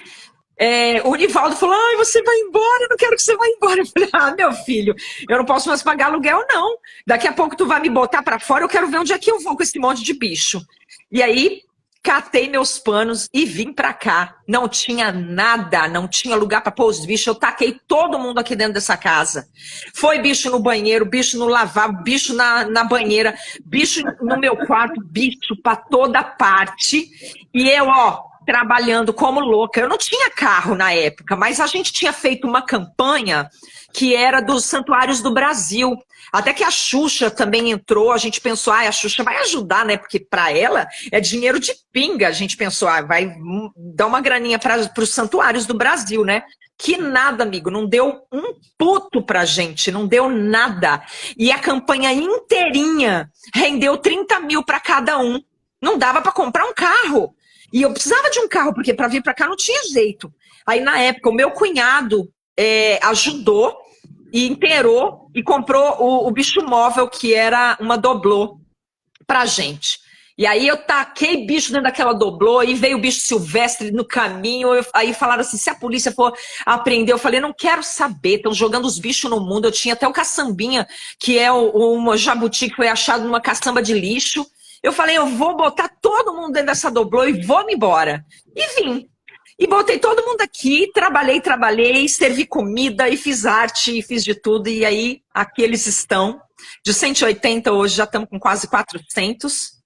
o Nivaldo falou, ai, você vai embora, eu não quero que você vá embora. Eu falei, ah, meu filho, eu não posso mais pagar aluguel, não. Daqui a pouco tu vai me botar para fora, eu quero ver onde é que eu vou com esse monte de bicho. E aí catei meus panos e vim pra cá. Não tinha nada, não tinha lugar para pôr os bichos. Eu taquei todo mundo aqui dentro dessa casa. Foi bicho no banheiro, bicho no lavabo, bicho na banheira, bicho no meu quarto, bicho para toda parte. E eu, trabalhando como louca. Eu não tinha carro na época, mas a gente tinha feito uma campanha que era dos santuários do Brasil. Até que a Xuxa também entrou, a gente pensou, a Xuxa vai ajudar, né? Porque para ela é dinheiro de pinga. A gente pensou, vai dar uma graninha para os santuários do Brasil, né? Que nada, amigo, não deu um puto pra gente, não deu nada. E a campanha inteirinha rendeu 30 mil para cada um. Não dava para comprar um carro. E eu precisava de um carro, porque para vir para cá não tinha jeito. Aí, na época, o meu cunhado ajudou e inteirou e comprou o bicho móvel, que era uma doblô pra gente. E aí eu taquei bicho dentro daquela doblô, e veio o bicho silvestre no caminho. Aí falaram assim, se a polícia for apreender, eu falei, não quero saber, estão jogando os bichos no mundo. Eu tinha até o caçambinha, que é um jabuti que foi achado numa caçamba de lixo. Eu falei, eu vou botar todo mundo dentro dessa doblô e vou-me embora. E vim. E botei todo mundo aqui, trabalhei, servi comida e fiz arte e fiz de tudo. E aí, aqui eles estão. De 180, hoje já estamos com quase 400.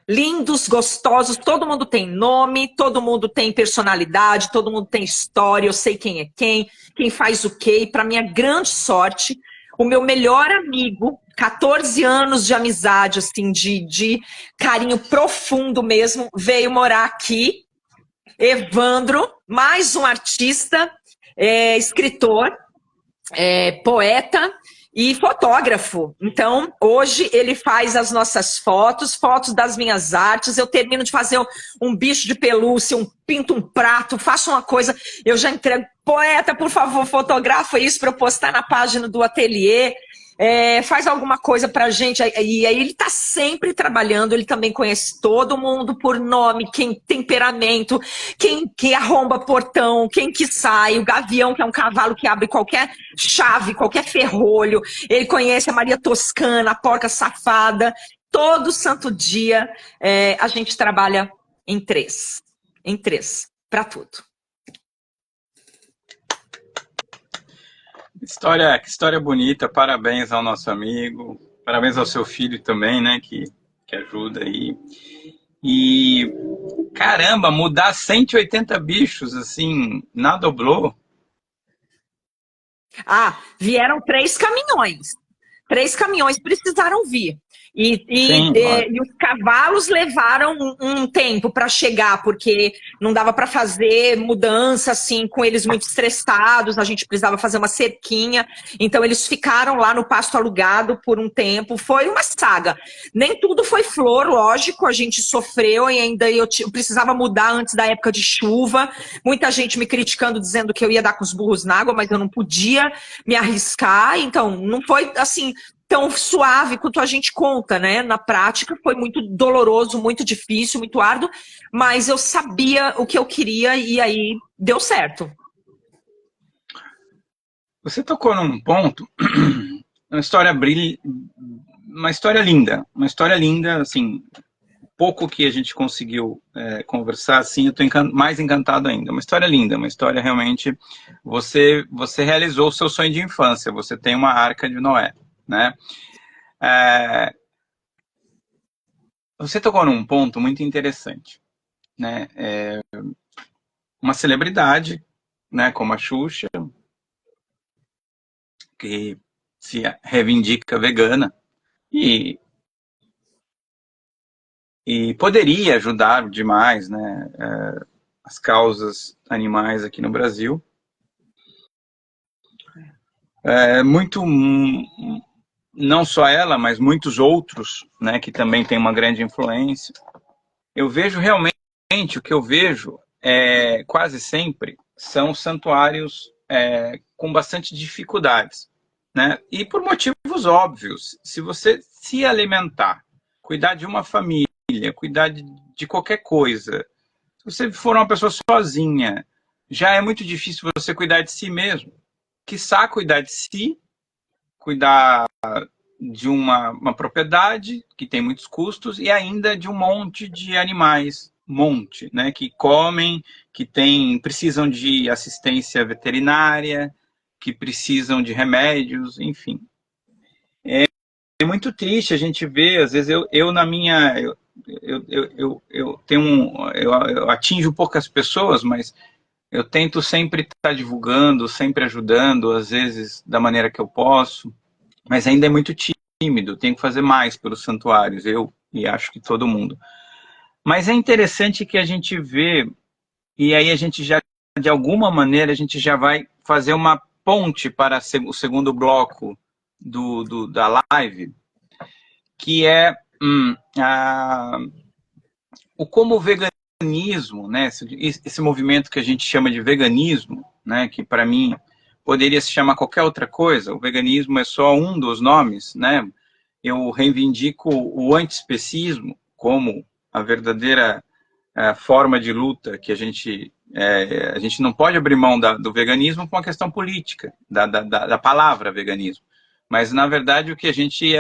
Lindos, gostosos, todo mundo tem nome, todo mundo tem personalidade, todo mundo tem história, eu sei quem é quem faz o quê. E para minha grande sorte, o meu melhor amigo, 14 anos de amizade, assim, de carinho profundo mesmo, veio morar aqui. Evandro, mais um artista, escritor, poeta e fotógrafo. Então, hoje ele faz as nossas fotos das minhas artes. Eu termino de fazer um bicho de pelúcia, pinto um prato, faço uma coisa, eu já entrego. Poeta, por favor, fotografa isso para eu postar na página do ateliê. Faz alguma coisa pra gente, e aí ele tá sempre trabalhando, ele também conhece todo mundo por nome, quem temperamento, quem que arromba portão, quem que sai, o gavião, que é um cavalo que abre qualquer chave, qualquer ferrolho, ele conhece a Maria Toscana, a porca safada. Todo santo dia a gente trabalha em três, pra tudo. Que história bonita, parabéns ao nosso amigo, parabéns ao seu filho também, né, que ajuda aí. E, caramba, mudar 180 bichos, assim, na doblô. Vieram 3 caminhões. 3 caminhões precisaram vir. Sim, E os cavalos levaram um tempo para chegar, porque não dava para fazer mudança assim, com eles muito estressados, a gente precisava fazer uma cerquinha, então eles ficaram lá no pasto alugado por um tempo. Foi uma saga. Nem tudo foi flor, lógico, a gente sofreu e ainda eu precisava mudar antes da época de chuva. Muita gente me criticando, dizendo que eu ia dar com os burros na água, mas eu não podia me arriscar, então não foi assim tão suave quanto a gente conta, né? Na prática foi muito doloroso, muito difícil, muito árduo, mas eu sabia o que eu queria e aí deu certo. Você tocou num ponto, uma história linda, assim, pouco que a gente conseguiu conversar, assim, eu estou mais encantado ainda. Uma história linda, uma história realmente. Você realizou o seu sonho de infância, você tem uma arca de Noé, né? Você tocou num ponto muito interessante, né? Uma celebridade, né, como a Xuxa, que se reivindica vegana e poderia ajudar demais, né, as causas animais aqui no Brasil. Não só ela, mas muitos outros, né, que também têm uma grande influência. Eu vejo realmente, o que eu vejo quase sempre são santuários com bastante dificuldades, né? E por motivos óbvios. Se você se alimentar, cuidar de uma família, cuidar de qualquer coisa, se você for uma pessoa sozinha, já é muito difícil você cuidar de si mesmo. Quiçá cuidar de si, cuidar de uma propriedade que tem muitos custos e ainda de um monte de animais, né, que comem, que precisam de assistência veterinária, que precisam de remédios, enfim. É muito triste a gente ver, às vezes eu atinjo poucas pessoas, mas eu tento sempre estar divulgando, sempre ajudando, às vezes da maneira que eu posso, mas ainda é muito tímido, tenho que fazer mais pelos santuários, eu e acho que todo mundo. Mas é interessante que a gente vê, e aí a gente já, de alguma maneira, a gente já vai fazer uma ponte para o segundo bloco da live, que é como o veganismo, né, esse movimento que a gente chama de veganismo, né, que para mim poderia se chamar qualquer outra coisa, o veganismo é só um dos nomes, né? Eu reivindico o antiespecismo como a verdadeira forma de luta que a gente não pode abrir mão do veganismo por uma questão política, da palavra veganismo. Mas, na verdade, o que a gente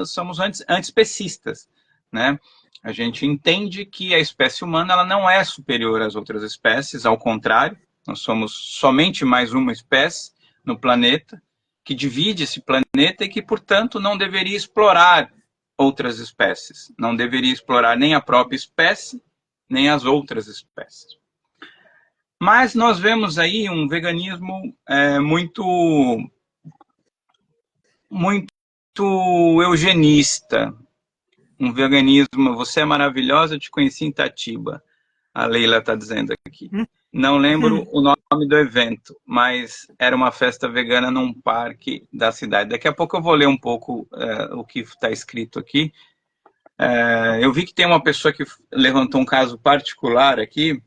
somos antiespecistas, né? A gente entende que a espécie humana ela não é superior às outras espécies, ao contrário, nós somos somente mais uma espécie no planeta, que divide esse planeta e que, portanto, não deveria explorar outras espécies. Não deveria explorar nem a própria espécie, nem as outras espécies. Mas nós vemos aí um veganismo muito eugenista. Um veganismo, você é maravilhosa, eu te conheci em Itatiba, a Leila está dizendo aqui. Não lembro o nome do evento, mas era uma festa vegana num parque da cidade. Daqui a pouco eu vou ler um pouco o que está escrito aqui. Eu vi que tem uma pessoa que levantou um caso particular aqui.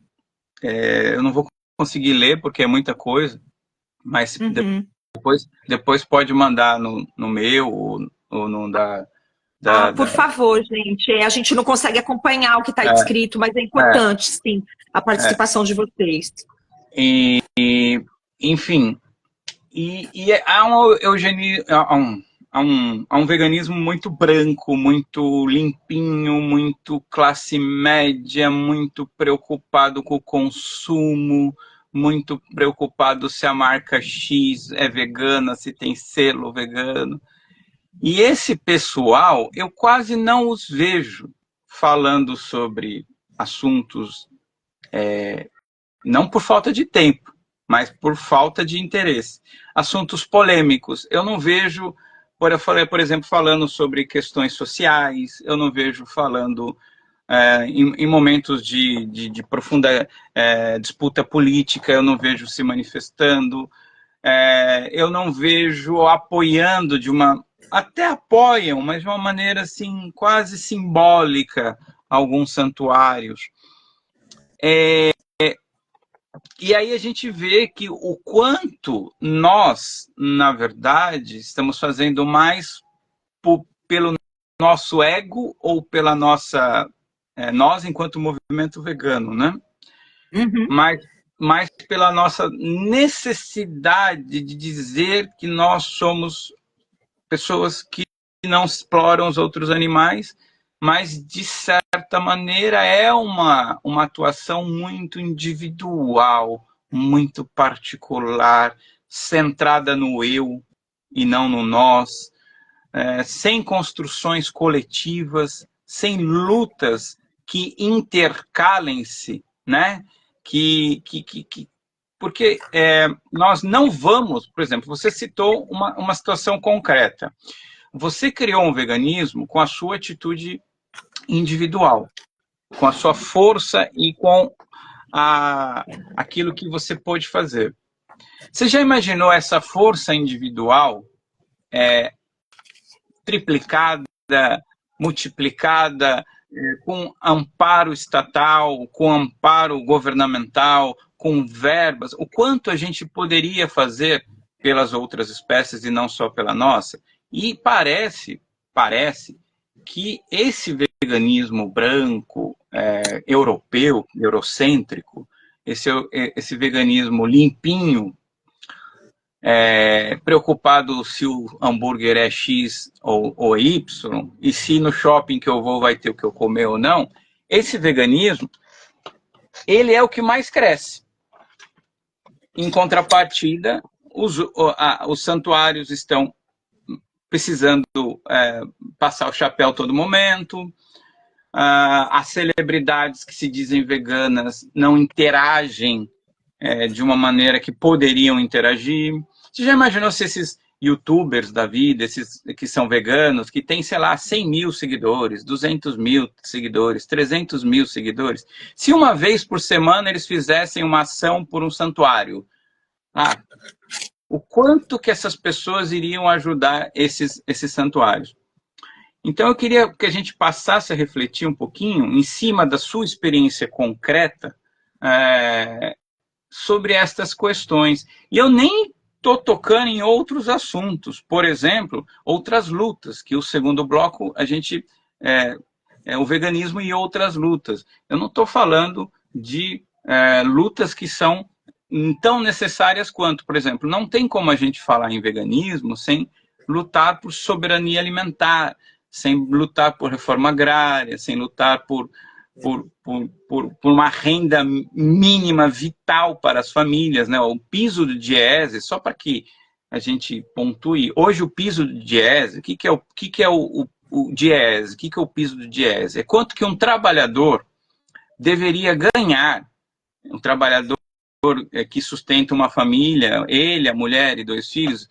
Eu não vou conseguir ler porque é muita coisa, mas depois pode mandar no meu ou no por favor, gente. A gente não consegue acompanhar o que está escrito, mas é importante, sim, a participação de vocês. Enfim, há um veganismo muito branco, muito limpinho, muito classe média, muito preocupado com o consumo, muito preocupado se a marca X é vegana, se tem selo vegano. E esse pessoal, eu quase não os vejo falando sobre assuntos, não por falta de tempo, mas por falta de interesse. Assuntos polêmicos. Eu não vejo, por exemplo, falando sobre questões sociais, eu não vejo falando em momentos de profunda disputa política, eu não vejo se manifestando, eu não vejo apoiando até apoiam, mas de uma maneira assim, quase simbólica, alguns santuários. E aí a gente vê que o quanto nós, na verdade, estamos fazendo mais pelo nosso ego ou pela nossa... nós, enquanto movimento vegano, né? Mas pela nossa necessidade de dizer que nós somos pessoas que não exploram os outros animais, mas, de certa maneira, é uma atuação muito individual, muito particular, centrada no eu e não no nós, sem construções coletivas, sem lutas que intercalem-se, né? Porque nós não vamos, por exemplo, você citou uma situação concreta. Você criou um veganismo com a sua atitude individual, com a sua força e com aquilo que você pôde fazer. Você já imaginou essa força individual triplicada, multiplicada, com amparo estatal, com amparo governamental, com verbas? O quanto a gente poderia fazer pelas outras espécies e não só pela nossa? E parece que esse veganismo branco, europeu, eurocêntrico, esse veganismo limpinho, preocupado se o hambúrguer é X ou Y, e se no shopping que eu vou vai ter o que eu comer ou não, esse veganismo, ele é o que mais cresce. Em contrapartida, os santuários estão precisando passar o chapéu a todo momento, as celebridades que se dizem veganas não interagem de uma maneira que poderiam interagir. Você já imaginou se esses youtubers da vida, esses que são veganos, que têm, sei lá, 100 mil seguidores, 200 mil seguidores, 300 mil seguidores, se uma vez por semana eles fizessem uma ação por um santuário, o quanto que essas pessoas iriam ajudar esses santuários? Então, eu queria que a gente passasse a refletir um pouquinho, em cima da sua experiência concreta, sobre estas questões. E eu nem estou tocando em outros assuntos, por exemplo, outras lutas, que o segundo bloco a gente é o veganismo e outras lutas. Eu não estou falando de lutas que são tão necessárias quanto, por exemplo, não tem como a gente falar em veganismo sem lutar por soberania alimentar, sem lutar por reforma agrária, sem lutar por uma renda mínima vital para as famílias, né? O piso do Diese, só para que a gente pontue, hoje o piso do Diese, o que é o Diese? O que é o piso do Diese? É quanto que um trabalhador deveria ganhar, um trabalhador que sustenta uma família, ele, a mulher e 2 filhos,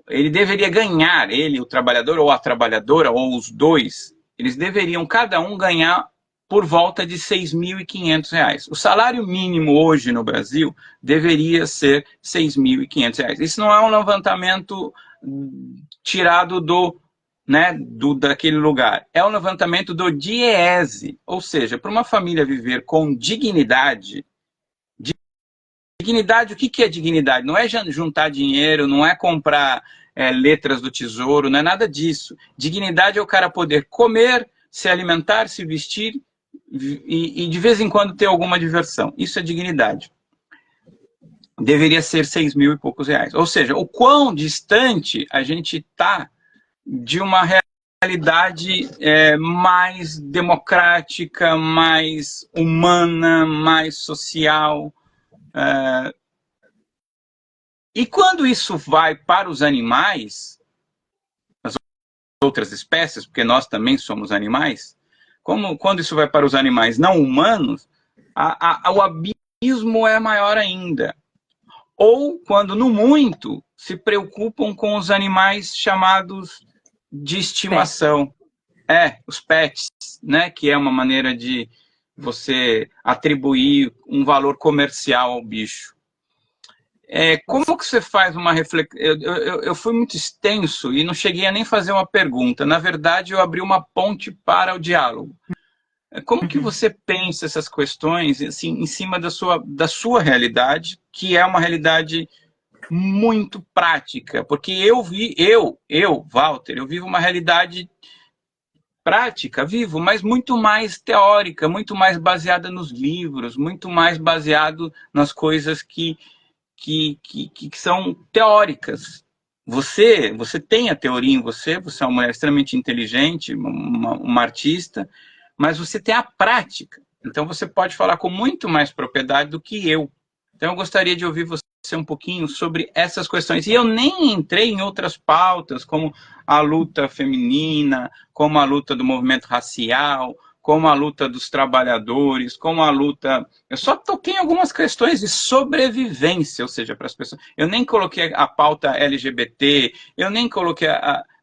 ele deveria ganhar, ele, o trabalhador ou a trabalhadora, ou os dois, eles deveriam cada um ganhar por volta de R$ 6.500. O salário mínimo hoje no Brasil deveria ser R$ 6.500. Isso não é um levantamento tirado daquele lugar. É um levantamento do Diese, ou seja, para uma família viver com dignidade. Dignidade, o que é dignidade? Não é juntar dinheiro, não é comprar letras do tesouro, não é nada disso. Dignidade é o cara poder comer, se alimentar, se vestir e de vez em quando ter alguma diversão. Isso é dignidade. Deveria ser 6 mil e poucos reais. Ou seja, o quão distante a gente está de uma realidade mais democrática, mais humana, mais social. E quando isso vai para os animais, as outras espécies, porque nós também somos animais, quando isso vai para os animais não humanos, o abismo é maior ainda. Ou quando, no muito, se preocupam com os animais chamados de estimação. Os pets, né? Que é uma maneira de você atribuir um valor comercial ao bicho. Como que você faz uma reflexão? Eu fui muito extenso e não cheguei a nem fazer uma pergunta. Na verdade, eu abri uma ponte para o diálogo. Como que você pensa essas questões assim, em cima da sua realidade, que é uma realidade muito prática? Porque Walter, eu vivo uma realidade prática, mas muito mais teórica, muito mais baseada nos livros, muito mais baseado nas coisas que são teóricas. Você tem a teoria em você é uma mulher extremamente inteligente, uma artista, mas você tem a prática. Então você pode falar com muito mais propriedade do que eu. Então eu gostaria de ouvir você um pouquinho sobre essas questões. E eu nem entrei em outras pautas, como a luta feminina, como a luta do movimento racial, como a luta dos trabalhadores, como a luta... Eu só toquei em algumas questões de sobrevivência, ou seja, para as pessoas. Eu nem coloquei a pauta LGBT, eu nem coloquei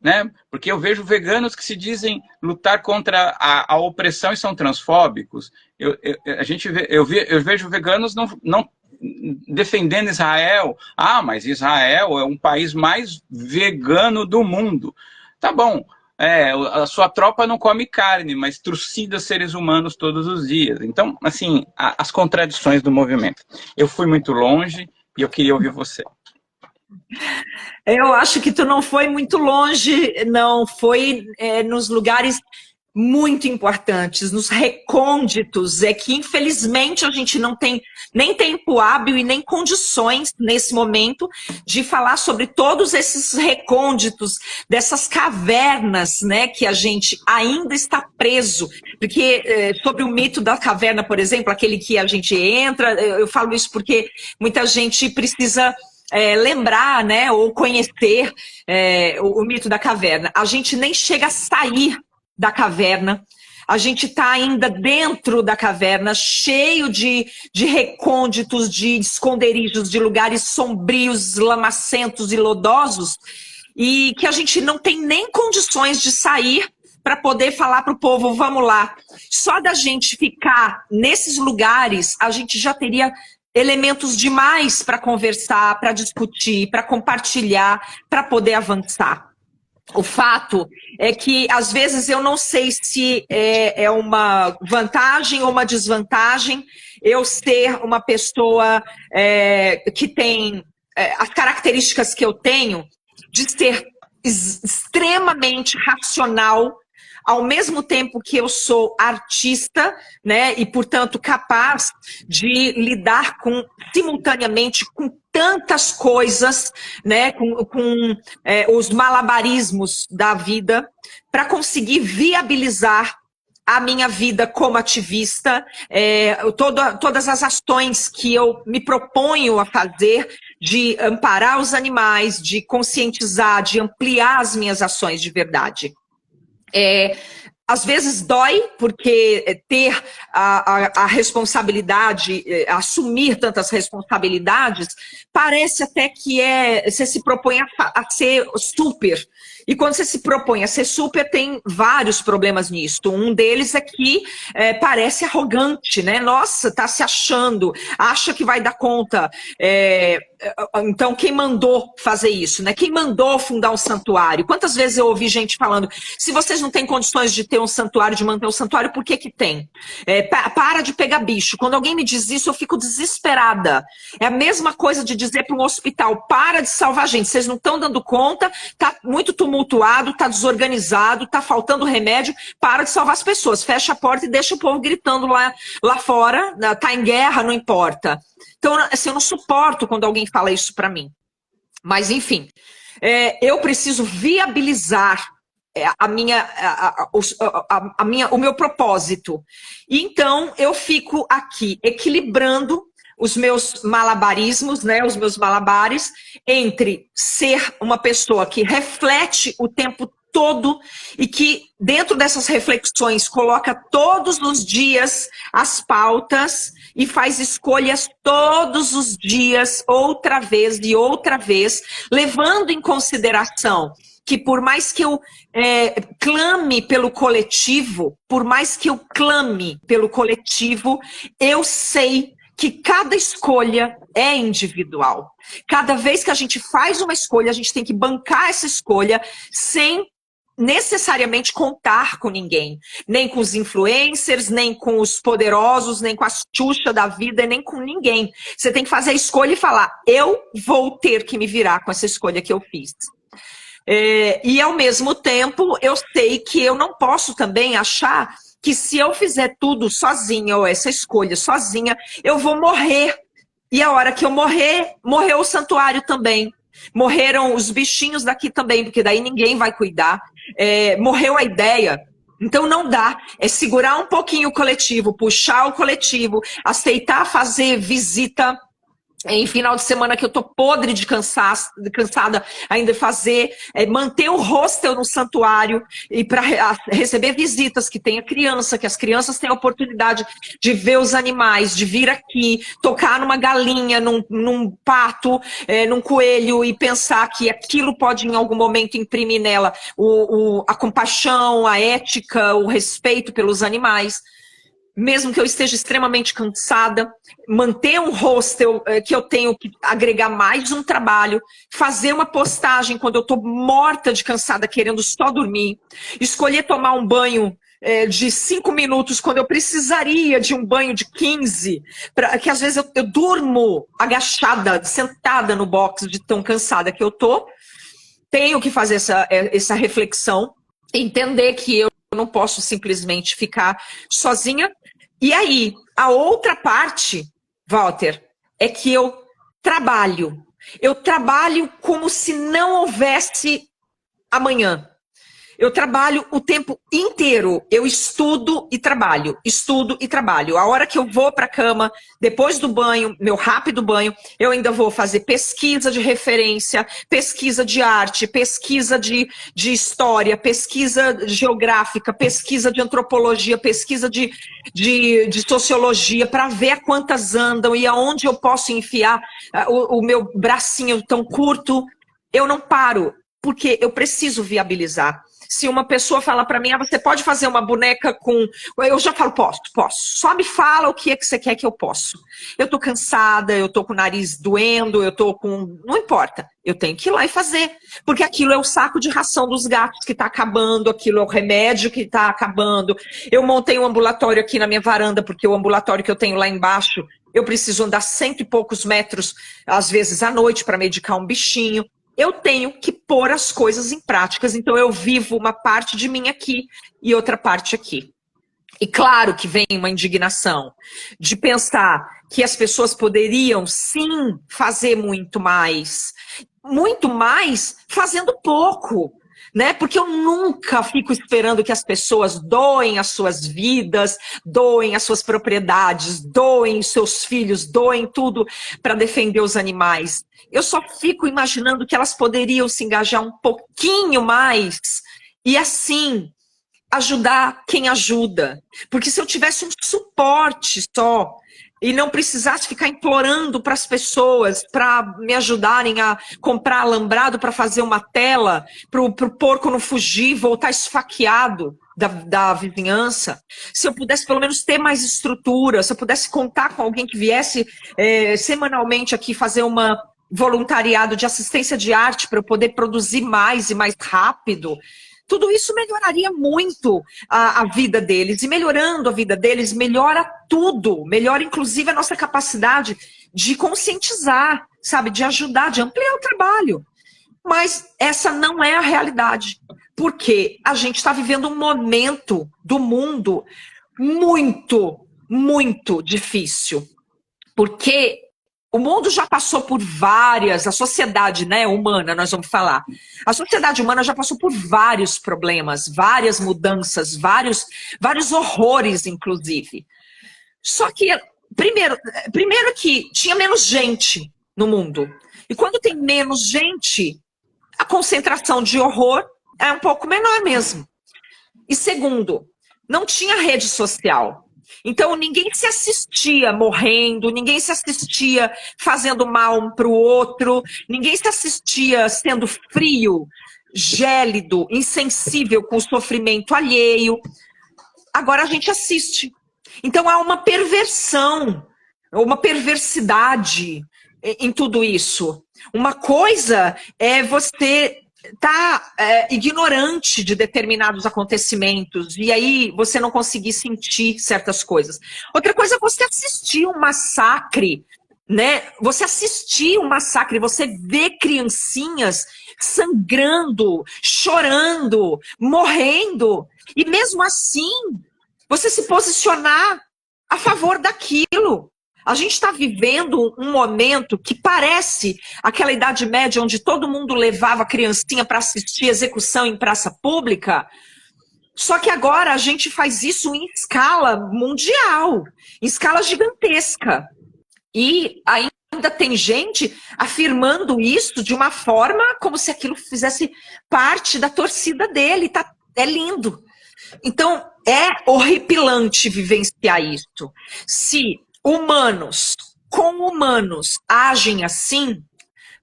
né? Porque eu vejo veganos que se dizem lutar contra a opressão e são transfóbicos. Eu vejo veganos não defendendo Israel. Mas Israel é um país mais vegano do mundo. Tá bom. A sua tropa não come carne, mas trucida seres humanos todos os dias. Então, assim, as contradições do movimento. Eu fui muito longe e eu queria ouvir você. Eu acho que tu não foi muito longe, não. Foi nos lugares muito importantes, nos recônditos, que infelizmente a gente não tem nem tempo hábil e nem condições nesse momento de falar sobre todos esses recônditos, dessas cavernas, né, que a gente ainda está preso, porque sobre o mito da caverna, por exemplo, aquele que a gente entra, eu falo isso porque muita gente precisa lembrar, né, ou conhecer o mito da caverna. A gente nem chega a sair da caverna, a gente está ainda dentro da caverna, cheio de recônditos, de esconderijos, de lugares sombrios, lamacentos e lodosos, e que a gente não tem nem condições de sair para poder falar para o povo, vamos lá. Só da gente ficar nesses lugares, a gente já teria elementos demais para conversar, para discutir, para compartilhar, para poder avançar. O fato é que, às vezes, eu não sei se é uma vantagem ou uma desvantagem eu ser uma pessoa que tem as características que eu tenho de ser extremamente racional, ao mesmo tempo que eu sou artista, né, e, portanto, capaz de lidar simultaneamente com tantas coisas, né, com os malabarismos da vida, para conseguir viabilizar a minha vida como ativista, todas as ações que eu me proponho a fazer, de amparar os animais, de conscientizar, de ampliar as minhas ações de verdade. Às vezes dói, porque ter a responsabilidade, assumir tantas responsabilidades, parece até que você se propõe a ser super. E quando você se propõe a ser super, tem vários problemas nisso. Um deles é que parece arrogante, né? Nossa, tá se achando, acha que vai dar conta. Então, quem mandou fazer isso, né? Quem mandou fundar um santuário? Quantas vezes eu ouvi gente falando, se vocês não têm condições de ter um santuário, de manter um santuário, por que que tem? Para de pegar bicho. Quando alguém me diz isso, eu fico desesperada. É a mesma coisa de dizer para um hospital, para de salvar gente, vocês não estão dando conta, tá muito tumultuado, tá desorganizado, tá faltando remédio, para de salvar as pessoas, fecha a porta e deixa o povo gritando lá fora, tá em guerra, não importa. Então, assim, eu não suporto quando alguém fala isso para mim. Mas, enfim, eu preciso viabilizar o meu propósito. E, então, eu fico aqui equilibrando os meus malabarismos, né, os meus malabares, entre ser uma pessoa que reflete o tempo todo e que, dentro dessas reflexões, coloca todos os dias as pautas e faz escolhas todos os dias, outra vez e outra vez, levando em consideração que por mais que eu clame pelo coletivo, eu sei que cada escolha é individual. Cada vez que a gente faz uma escolha, a gente tem que bancar essa escolha sem necessariamente contar com ninguém. Nem com os influencers, nem com os poderosos, nem com as Xuxa da vida, nem com ninguém. Você tem que fazer a escolha e falar, eu vou ter que me virar com essa escolha que eu fiz. E, ao mesmo tempo, eu sei que eu não posso também achar que se eu fizer tudo sozinha, ou essa escolha sozinha, eu vou morrer. E a hora que eu morrer, morreu o santuário também. Morreram os bichinhos daqui também, porque daí ninguém vai cuidar. Morreu a ideia. Então não dá. É segurar um pouquinho o coletivo, puxar o coletivo, aceitar fazer visita em final de semana que eu tô podre de cansada ainda fazer, manter o hostel no santuário e para receber visitas, que tenha criança, que as crianças tenham a oportunidade de ver os animais, de vir aqui, tocar numa galinha, num pato, num coelho e pensar que aquilo pode em algum momento imprimir nela a compaixão, a ética, o respeito pelos animais. Mesmo que eu esteja extremamente cansada, manter um hostel que eu tenho que agregar mais um trabalho, fazer uma postagem quando eu estou morta de cansada, querendo só dormir, escolher tomar um banho de 5 minutos quando eu precisaria de um banho de 15, que às vezes eu durmo agachada, sentada no box de tão cansada que eu tô. Tenho que fazer essa reflexão, entender que eu não posso simplesmente ficar sozinha. E aí, a outra parte, Walter, é que eu trabalho. Eu trabalho como se não houvesse amanhã. Eu trabalho o tempo inteiro. Eu estudo e trabalho, estudo e trabalho. A hora que eu vou para a cama, depois do banho, meu rápido banho, eu ainda vou fazer pesquisa de referência, pesquisa de arte, pesquisa de história, pesquisa geográfica, pesquisa de antropologia, pesquisa de sociologia, para ver a quantas andam e aonde eu posso enfiar o meu bracinho tão curto. Eu não paro, porque eu preciso viabilizar. Se uma pessoa fala para mim, você pode fazer uma boneca com... Eu já falo, posso. Só me fala o que é que você quer que eu posso. Eu tô cansada, eu tô com o nariz doendo, eu tô com... Não importa, eu tenho que ir lá e fazer. Porque aquilo é o saco de ração dos gatos que tá acabando, aquilo é o remédio que tá acabando. Eu montei um ambulatório aqui na minha varanda, porque o ambulatório que eu tenho lá embaixo, eu preciso andar 100 e poucos metros, às vezes à noite, para medicar um bichinho. Eu tenho que pôr as coisas em práticas, então eu vivo uma parte de mim aqui e outra parte aqui. E claro que vem uma indignação de pensar que as pessoas poderiam, sim, fazer muito mais fazendo pouco, né? Porque eu nunca fico esperando que as pessoas doem as suas vidas, doem as suas propriedades, doem seus filhos, doem tudo para defender os animais. Eu só fico imaginando que elas poderiam se engajar um pouquinho mais e assim ajudar quem ajuda. Porque se eu tivesse um suporte só e não precisasse ficar implorando para as pessoas para me ajudarem a comprar alambrado para fazer uma tela, para o porco não fugir, voltar esfaqueado da vizinhança, se eu pudesse pelo menos ter mais estrutura, se eu pudesse contar com alguém que viesse semanalmente aqui fazer uma voluntariado de assistência de arte para eu poder produzir mais e mais rápido, tudo isso melhoraria muito a vida deles. E melhorando a vida deles, melhora tudo. Melhora, inclusive, a nossa capacidade de conscientizar, sabe? De ajudar, de ampliar o trabalho. Mas essa não é a realidade. Porque a gente está vivendo um momento do mundo muito, muito difícil. Porque o mundo já passou por a sociedade, né, humana, nós vamos falar. A sociedade humana já passou por vários problemas, várias mudanças, vários horrores, inclusive. Só que, primeiro que tinha menos gente no mundo. E quando tem menos gente, a concentração de horror é um pouco menor mesmo. E segundo, não tinha rede social. Então, ninguém se assistia morrendo, ninguém se assistia fazendo mal um para o outro, ninguém se assistia sendo frio, gélido, insensível com o sofrimento alheio. Agora a gente assiste. Então, há uma perversão, uma perversidade em tudo isso. Uma coisa é você tá ignorante de determinados acontecimentos e aí você não conseguir sentir certas coisas. Outra coisa é você assistir um massacre, né? Você assistir um massacre, você vê criancinhas sangrando, chorando, morrendo, e mesmo assim você se posicionar a favor daquilo. A gente está vivendo um momento que parece aquela Idade Média onde todo mundo levava a criancinha para assistir execução em praça pública, só que agora a gente faz isso em escala mundial, em escala gigantesca. E ainda tem gente afirmando isso de uma forma como se aquilo fizesse parte da torcida dele. É lindo. Então, é horripilante vivenciar isso. Se humanos com humanos agem assim,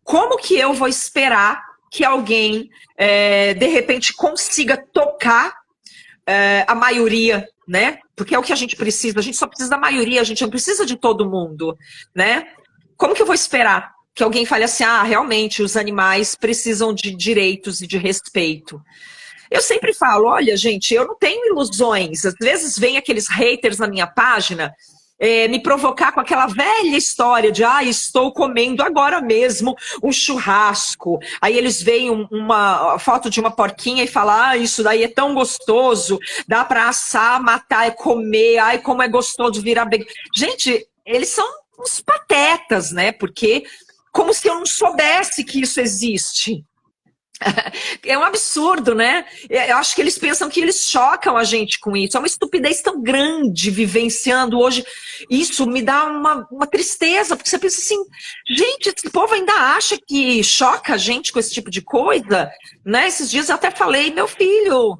como que eu vou esperar que alguém, de repente, consiga tocar a maioria, né? Porque é o que a gente só precisa da maioria, a gente não precisa de todo mundo, né? Como que eu vou esperar que alguém fale assim, realmente, os animais precisam de direitos e de respeito? Eu sempre falo, olha, gente, eu não tenho ilusões. Às vezes vem aqueles haters na minha página me provocar com aquela velha história de estou comendo agora mesmo um churrasco. Aí eles veem uma foto de uma porquinha e falam, isso daí é tão gostoso, dá para assar, matar, comer, como é gostoso virar bem. Gente, eles são uns patetas, né? Porque como se eu não soubesse que isso existe. É um absurdo, né? Eu acho que eles pensam que eles chocam a gente com isso. É uma estupidez tão grande vivenciando hoje. Isso me dá uma tristeza, porque você pensa assim, gente, esse povo ainda acha que choca a gente com esse tipo de coisa, né? Esses dias eu até falei, meu filho,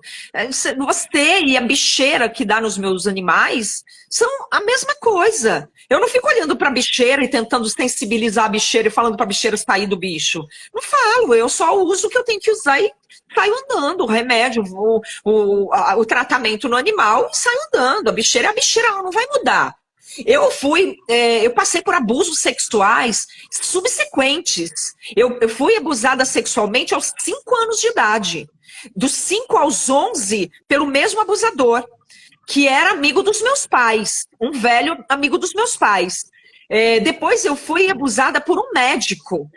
você e a bicheira que dá nos meus animais são a mesma coisa. Eu não fico olhando para a bicheira e tentando sensibilizar a bicheira e falando para a bicheira sair do bicho. Não falo, eu só uso o que eu tenho que usar e saio andando. O remédio, o tratamento no animal e saio andando. A bicheira é a bicheira, ela não vai mudar. Eu passei por abusos sexuais subsequentes. Eu fui abusada sexualmente aos 5 anos de idade. Dos 5 aos 11, pelo mesmo abusador, que era amigo dos meus pais, um velho amigo dos meus pais. Depois eu fui abusada por um médico.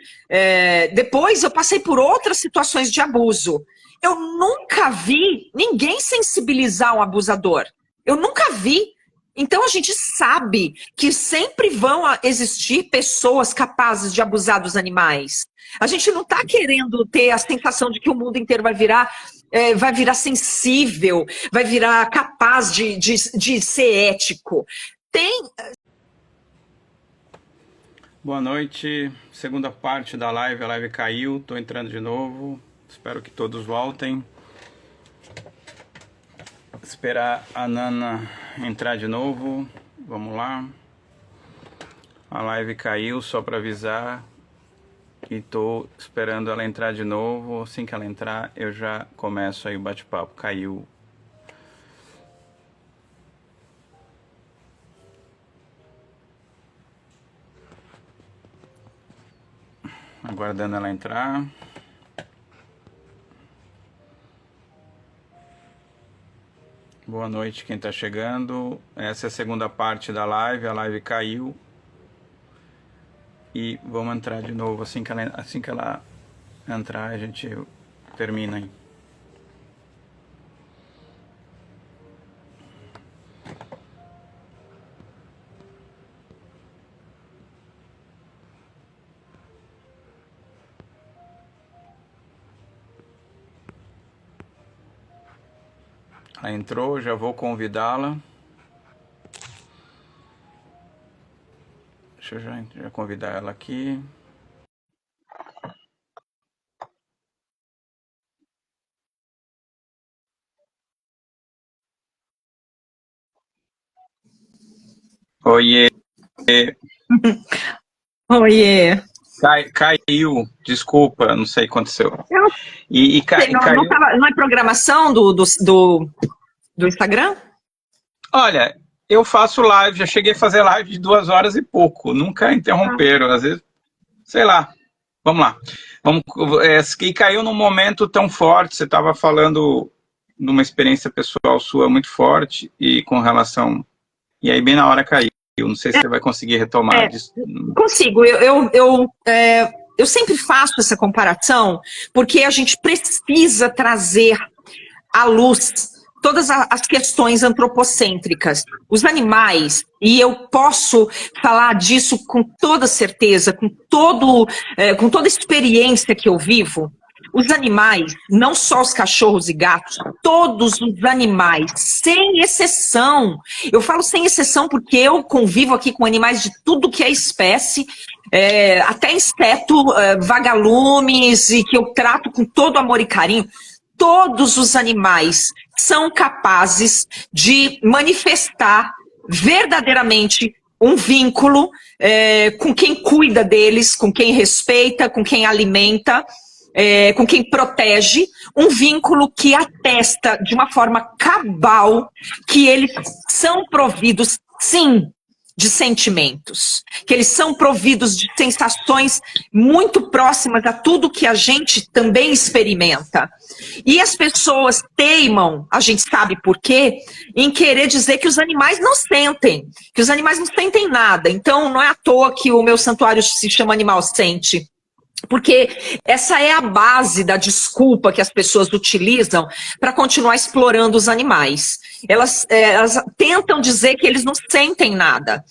Depois eu passei por outras situações de abuso. Eu nunca vi ninguém sensibilizar um abusador. Eu nunca vi. Então a gente sabe que sempre vão existir pessoas capazes de abusar dos animais. A gente não está querendo ter a sensação de que o mundo inteiro vai virar sensível, vai virar capaz de ser ético. Boa noite, segunda parte da live, a live caiu, estou entrando de novo, espero que todos voltem. Esperar a Nana entrar de novo, vamos lá. A live caiu, só para avisar que estou esperando ela entrar de novo, assim que ela entrar eu já começo aí o bate-papo, caiu. Aguardando ela entrar. Boa noite quem está chegando. Essa é a segunda parte da live. A live caiu. E vamos entrar de novo. Assim que ela entrar, a gente termina aí. Ela entrou, já vou convidá-la. Deixa eu já convidar ela aqui. Oiê. Oiê. Caiu, desculpa, não sei o que aconteceu. Não é programação do Instagram? Olha, eu faço live, já cheguei a fazer live de 2 horas e pouco, nunca interromperam, às vezes, sei lá, vamos lá. E caiu num momento tão forte, você estava falando de uma experiência pessoal sua muito forte, e com relação, e aí bem na hora caiu, não sei se você vai conseguir retomar. Consigo, eu sempre faço essa comparação, porque a gente precisa trazer à luz todas as questões antropocêntricas. Os animais, e eu posso falar disso com toda certeza, com toda a experiência que eu vivo, os animais, não só os cachorros e gatos, todos os animais, sem exceção. Eu falo sem exceção porque eu convivo aqui com animais de tudo que é espécie, até inseto, vagalumes, e que eu trato com todo amor e carinho. Todos os animais são capazes de manifestar verdadeiramente um vínculo com quem cuida deles, com quem respeita, com quem alimenta, com quem protege, um vínculo que atesta de uma forma cabal que eles são providos, sim, de sentimentos, que eles são providos de sensações muito próximas a tudo que a gente também experimenta. E as pessoas teimam, a gente sabe por quê, em querer dizer que os animais não sentem, que os animais não sentem nada. Então, não é à toa que o meu santuário se chama Animal Sente. Porque essa é a base da desculpa que as pessoas utilizam para continuar explorando os animais. Elas tentam dizer que eles não sentem nada.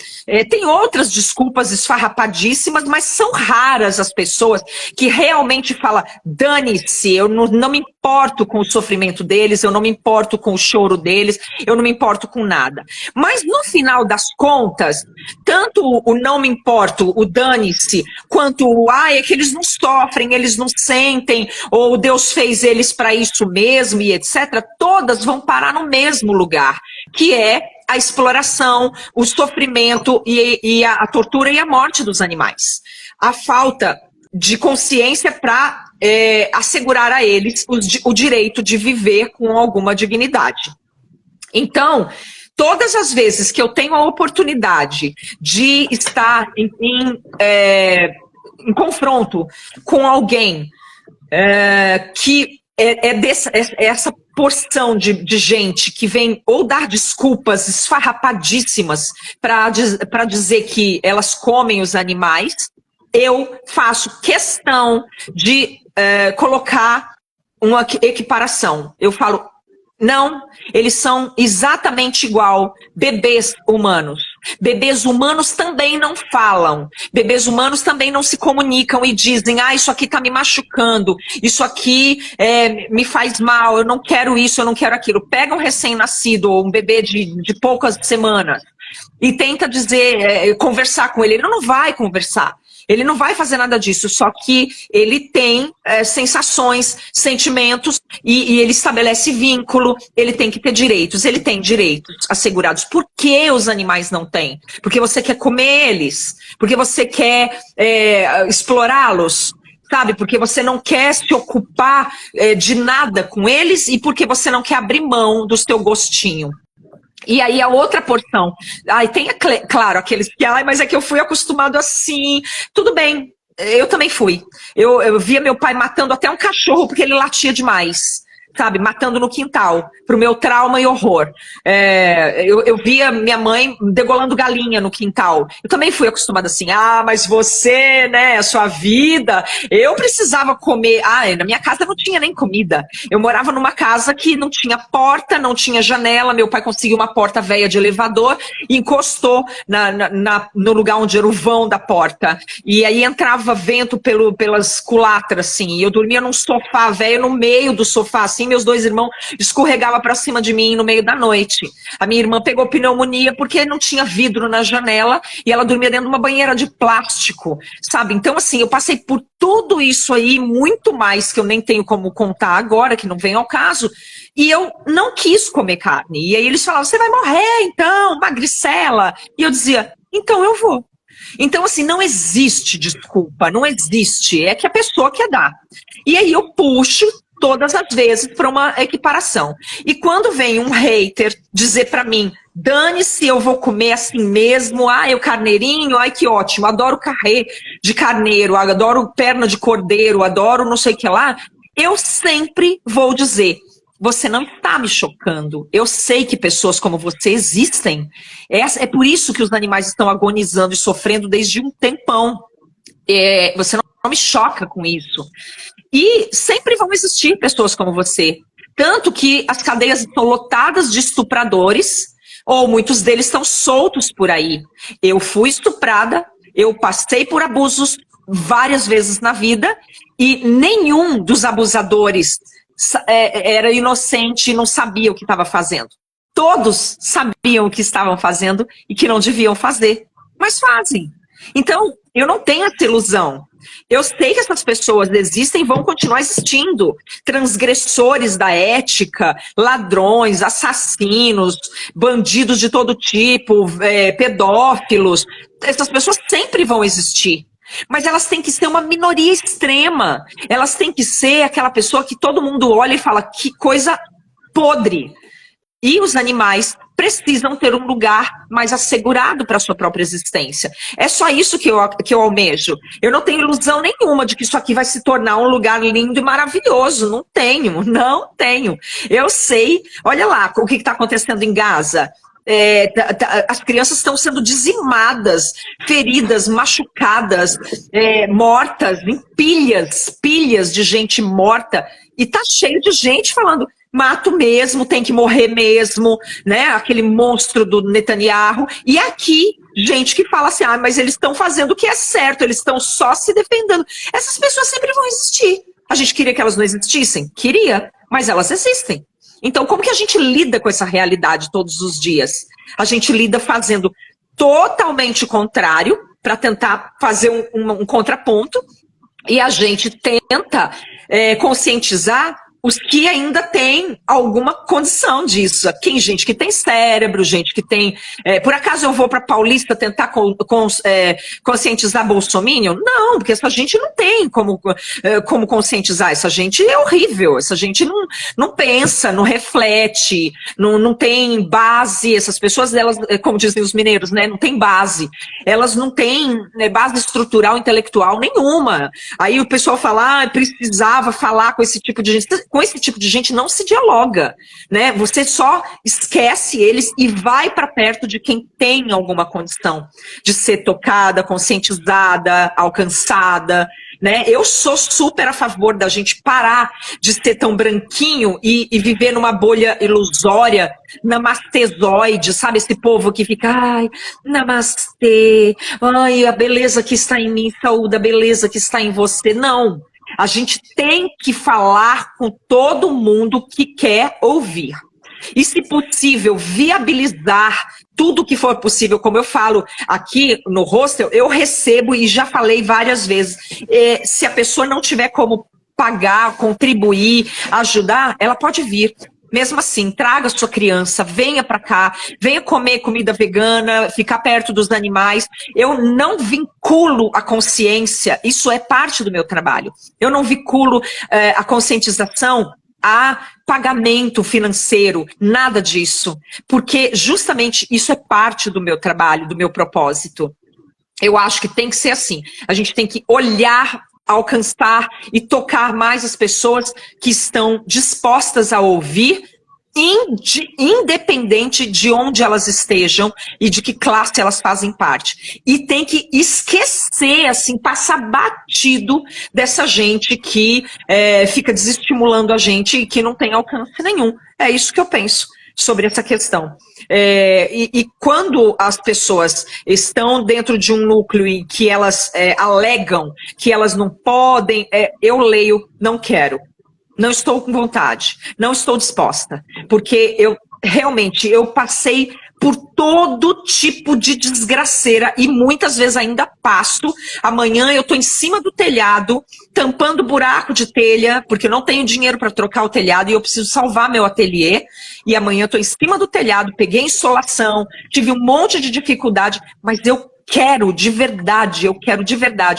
Tem outras desculpas esfarrapadíssimas, mas são raras as pessoas que realmente falam: dane-se, eu não me importo com o sofrimento deles, eu não me importo com o choro deles, eu não me importo com nada. Mas no final das contas, tanto o não me importo, o dane-se, quanto o é que eles não sofrem, eles não sentem, ou Deus fez eles para isso mesmo e etc., todas vão parar no mesmo lugar, que é a exploração, o sofrimento e a tortura e a morte dos animais. A falta de consciência para assegurar a eles o direito de viver com alguma dignidade. Então, todas as vezes que eu tenho a oportunidade de estar em confronto com alguém que essa porção de gente que vem ou dar desculpas esfarrapadíssimas para dizer que elas comem os animais, eu faço questão de colocar uma equiparação. Eu falo, não, eles são exatamente igual bebês humanos. Bebês humanos também não falam. Bebês humanos também não se comunicam e dizem, isso aqui está me machucando, isso aqui me faz mal, eu não quero isso, eu não quero aquilo. Pega um recém-nascido ou um bebê de poucas semanas e tenta dizer, conversar com ele. Ele não vai conversar. Ele não vai fazer nada disso, só que ele tem sensações, sentimentos, e ele estabelece vínculo, ele tem que ter direitos. Ele tem direitos assegurados. Por que os animais não têm? Porque você quer comer eles, porque você quer explorá-los, sabe? Porque você não quer se ocupar de nada com eles e porque você não quer abrir mão do seu gostinho. E aí a outra porção, tem, claro, aqueles que, mas é que eu fui acostumado assim, tudo bem, eu também fui. Eu via meu pai matando até um cachorro porque ele latia demais, sabe, matando no quintal, pro meu trauma e horror. Eu via minha mãe degolando galinha no quintal. Eu também fui acostumada assim, mas você, né, a sua vida, eu precisava comer. Na minha casa não tinha nem comida. Eu morava numa casa que não tinha porta, não tinha janela, meu pai conseguiu uma porta velha de elevador e encostou no lugar onde era o vão da porta. E aí entrava vento pelas culatras, assim, e eu dormia num sofá velho, no meio do sofá, assim, meus dois irmãos escorregavam pra cima de mim no meio da noite. A minha irmã pegou pneumonia porque não tinha vidro na janela e ela dormia dentro de uma banheira de plástico, sabe? Então, assim, eu passei por tudo isso aí, muito mais que eu nem tenho como contar agora, que não vem ao caso, e eu não quis comer carne. E aí eles falavam, você vai morrer, então, magricela. E eu dizia, então eu vou. Então, assim, não existe desculpa, não existe, é que a pessoa quer dar. E aí eu puxo todas as vezes para uma equiparação. E quando vem um hater dizer para mim, dane-se, eu vou comer assim mesmo, o carneirinho, que ótimo, adoro carré de carneiro, adoro perna de cordeiro, adoro não sei o que lá, eu sempre vou dizer, você não está me chocando, eu sei que pessoas como você existem, é por isso que os animais estão agonizando e sofrendo desde um tempão, você não me choca com isso. E sempre vão existir pessoas como você. Tanto que as cadeias estão lotadas de estupradores, ou muitos deles estão soltos por aí. Eu fui estuprada, eu passei por abusos várias vezes na vida, e nenhum dos abusadores era inocente e não sabia o que estava fazendo. Todos sabiam o que estavam fazendo e que não deviam fazer, mas fazem. Então, eu não tenho essa ilusão. Eu sei que essas pessoas existem e vão continuar existindo. Transgressores da ética, ladrões, assassinos, bandidos de todo tipo, pedófilos. Essas pessoas sempre vão existir. Mas elas têm que ser uma minoria extrema. Elas têm que ser aquela pessoa que todo mundo olha e fala, que coisa podre. E os animais precisam ter um lugar mais assegurado para a sua própria existência. É só isso que eu almejo. Eu não tenho ilusão nenhuma de que isso aqui vai se tornar um lugar lindo e maravilhoso. Não tenho. Eu sei, olha lá o que está acontecendo em Gaza. As crianças estão sendo dizimadas, feridas, machucadas, mortas, em pilhas de gente morta. E tá cheio de gente falando, mato mesmo, tem que morrer mesmo, né? Aquele monstro do Netanyahu. E aqui, gente que fala assim, mas eles estão fazendo o que é certo, eles estão só se defendendo. Essas pessoas sempre vão existir. A gente queria que elas não existissem? Queria, mas elas existem. Então, como que a gente lida com essa realidade todos os dias? A gente lida fazendo totalmente o contrário, para tentar fazer um contraponto, e a gente tenta conscientizar os que ainda têm alguma condição disso. Tem gente que tem cérebro, gente que tem... por acaso eu vou para Paulista tentar conscientizar bolsominion? Não, porque essa gente não tem como conscientizar. Essa gente é horrível, essa gente não pensa, não reflete, não tem base. Essas pessoas, elas, como dizem os mineiros, né, não tem base. Elas não têm base estrutural, intelectual nenhuma. Aí o pessoal fala, precisava falar com esse tipo de gente. com esse tipo de gente não se dialoga, né? Você só esquece eles e vai para perto de quem tem alguma condição de ser tocada, conscientizada, alcançada, né? Eu sou super a favor da gente parar de ser tão branquinho e viver numa bolha ilusória, namastezoide, sabe? Esse povo que fica, ai, namastê, ai, a beleza que está em mim, saúde, a beleza que está em você. Não, a gente tem que falar com todo mundo que quer ouvir. E, se possível, viabilizar tudo que for possível. Como eu falo aqui no hostel, eu recebo, e já falei várias vezes, se a pessoa não tiver como pagar, contribuir, ajudar, ela pode vir. Mesmo assim, traga sua criança, venha para cá, venha comer comida vegana, ficar perto dos animais. Eu não vinculo a consciência, isso é parte do meu trabalho. Eu não vinculo a conscientização a pagamento financeiro, nada disso. Porque justamente isso é parte do meu trabalho, do meu propósito. Eu acho que tem que ser assim. A gente tem que olhar, alcançar e tocar mais as pessoas que estão dispostas a ouvir, independente de onde elas estejam e de que classe elas fazem parte. E tem que esquecer, assim, passar batido dessa gente que fica desestimulando a gente e que não tem alcance nenhum. É isso que eu penso sobre essa questão. E quando as pessoas estão dentro de um núcleo em que elas alegam que elas não podem, eu leio, não quero. Não estou com vontade, não estou disposta, porque eu passei por todo tipo de desgraceira e muitas vezes ainda passo. Amanhã eu estou em cima do telhado, tampando buraco de telha, porque eu não tenho dinheiro para trocar o telhado e eu preciso salvar meu ateliê. E amanhã eu estou em cima do telhado, peguei insolação, tive um monte de dificuldade, mas eu quero de verdade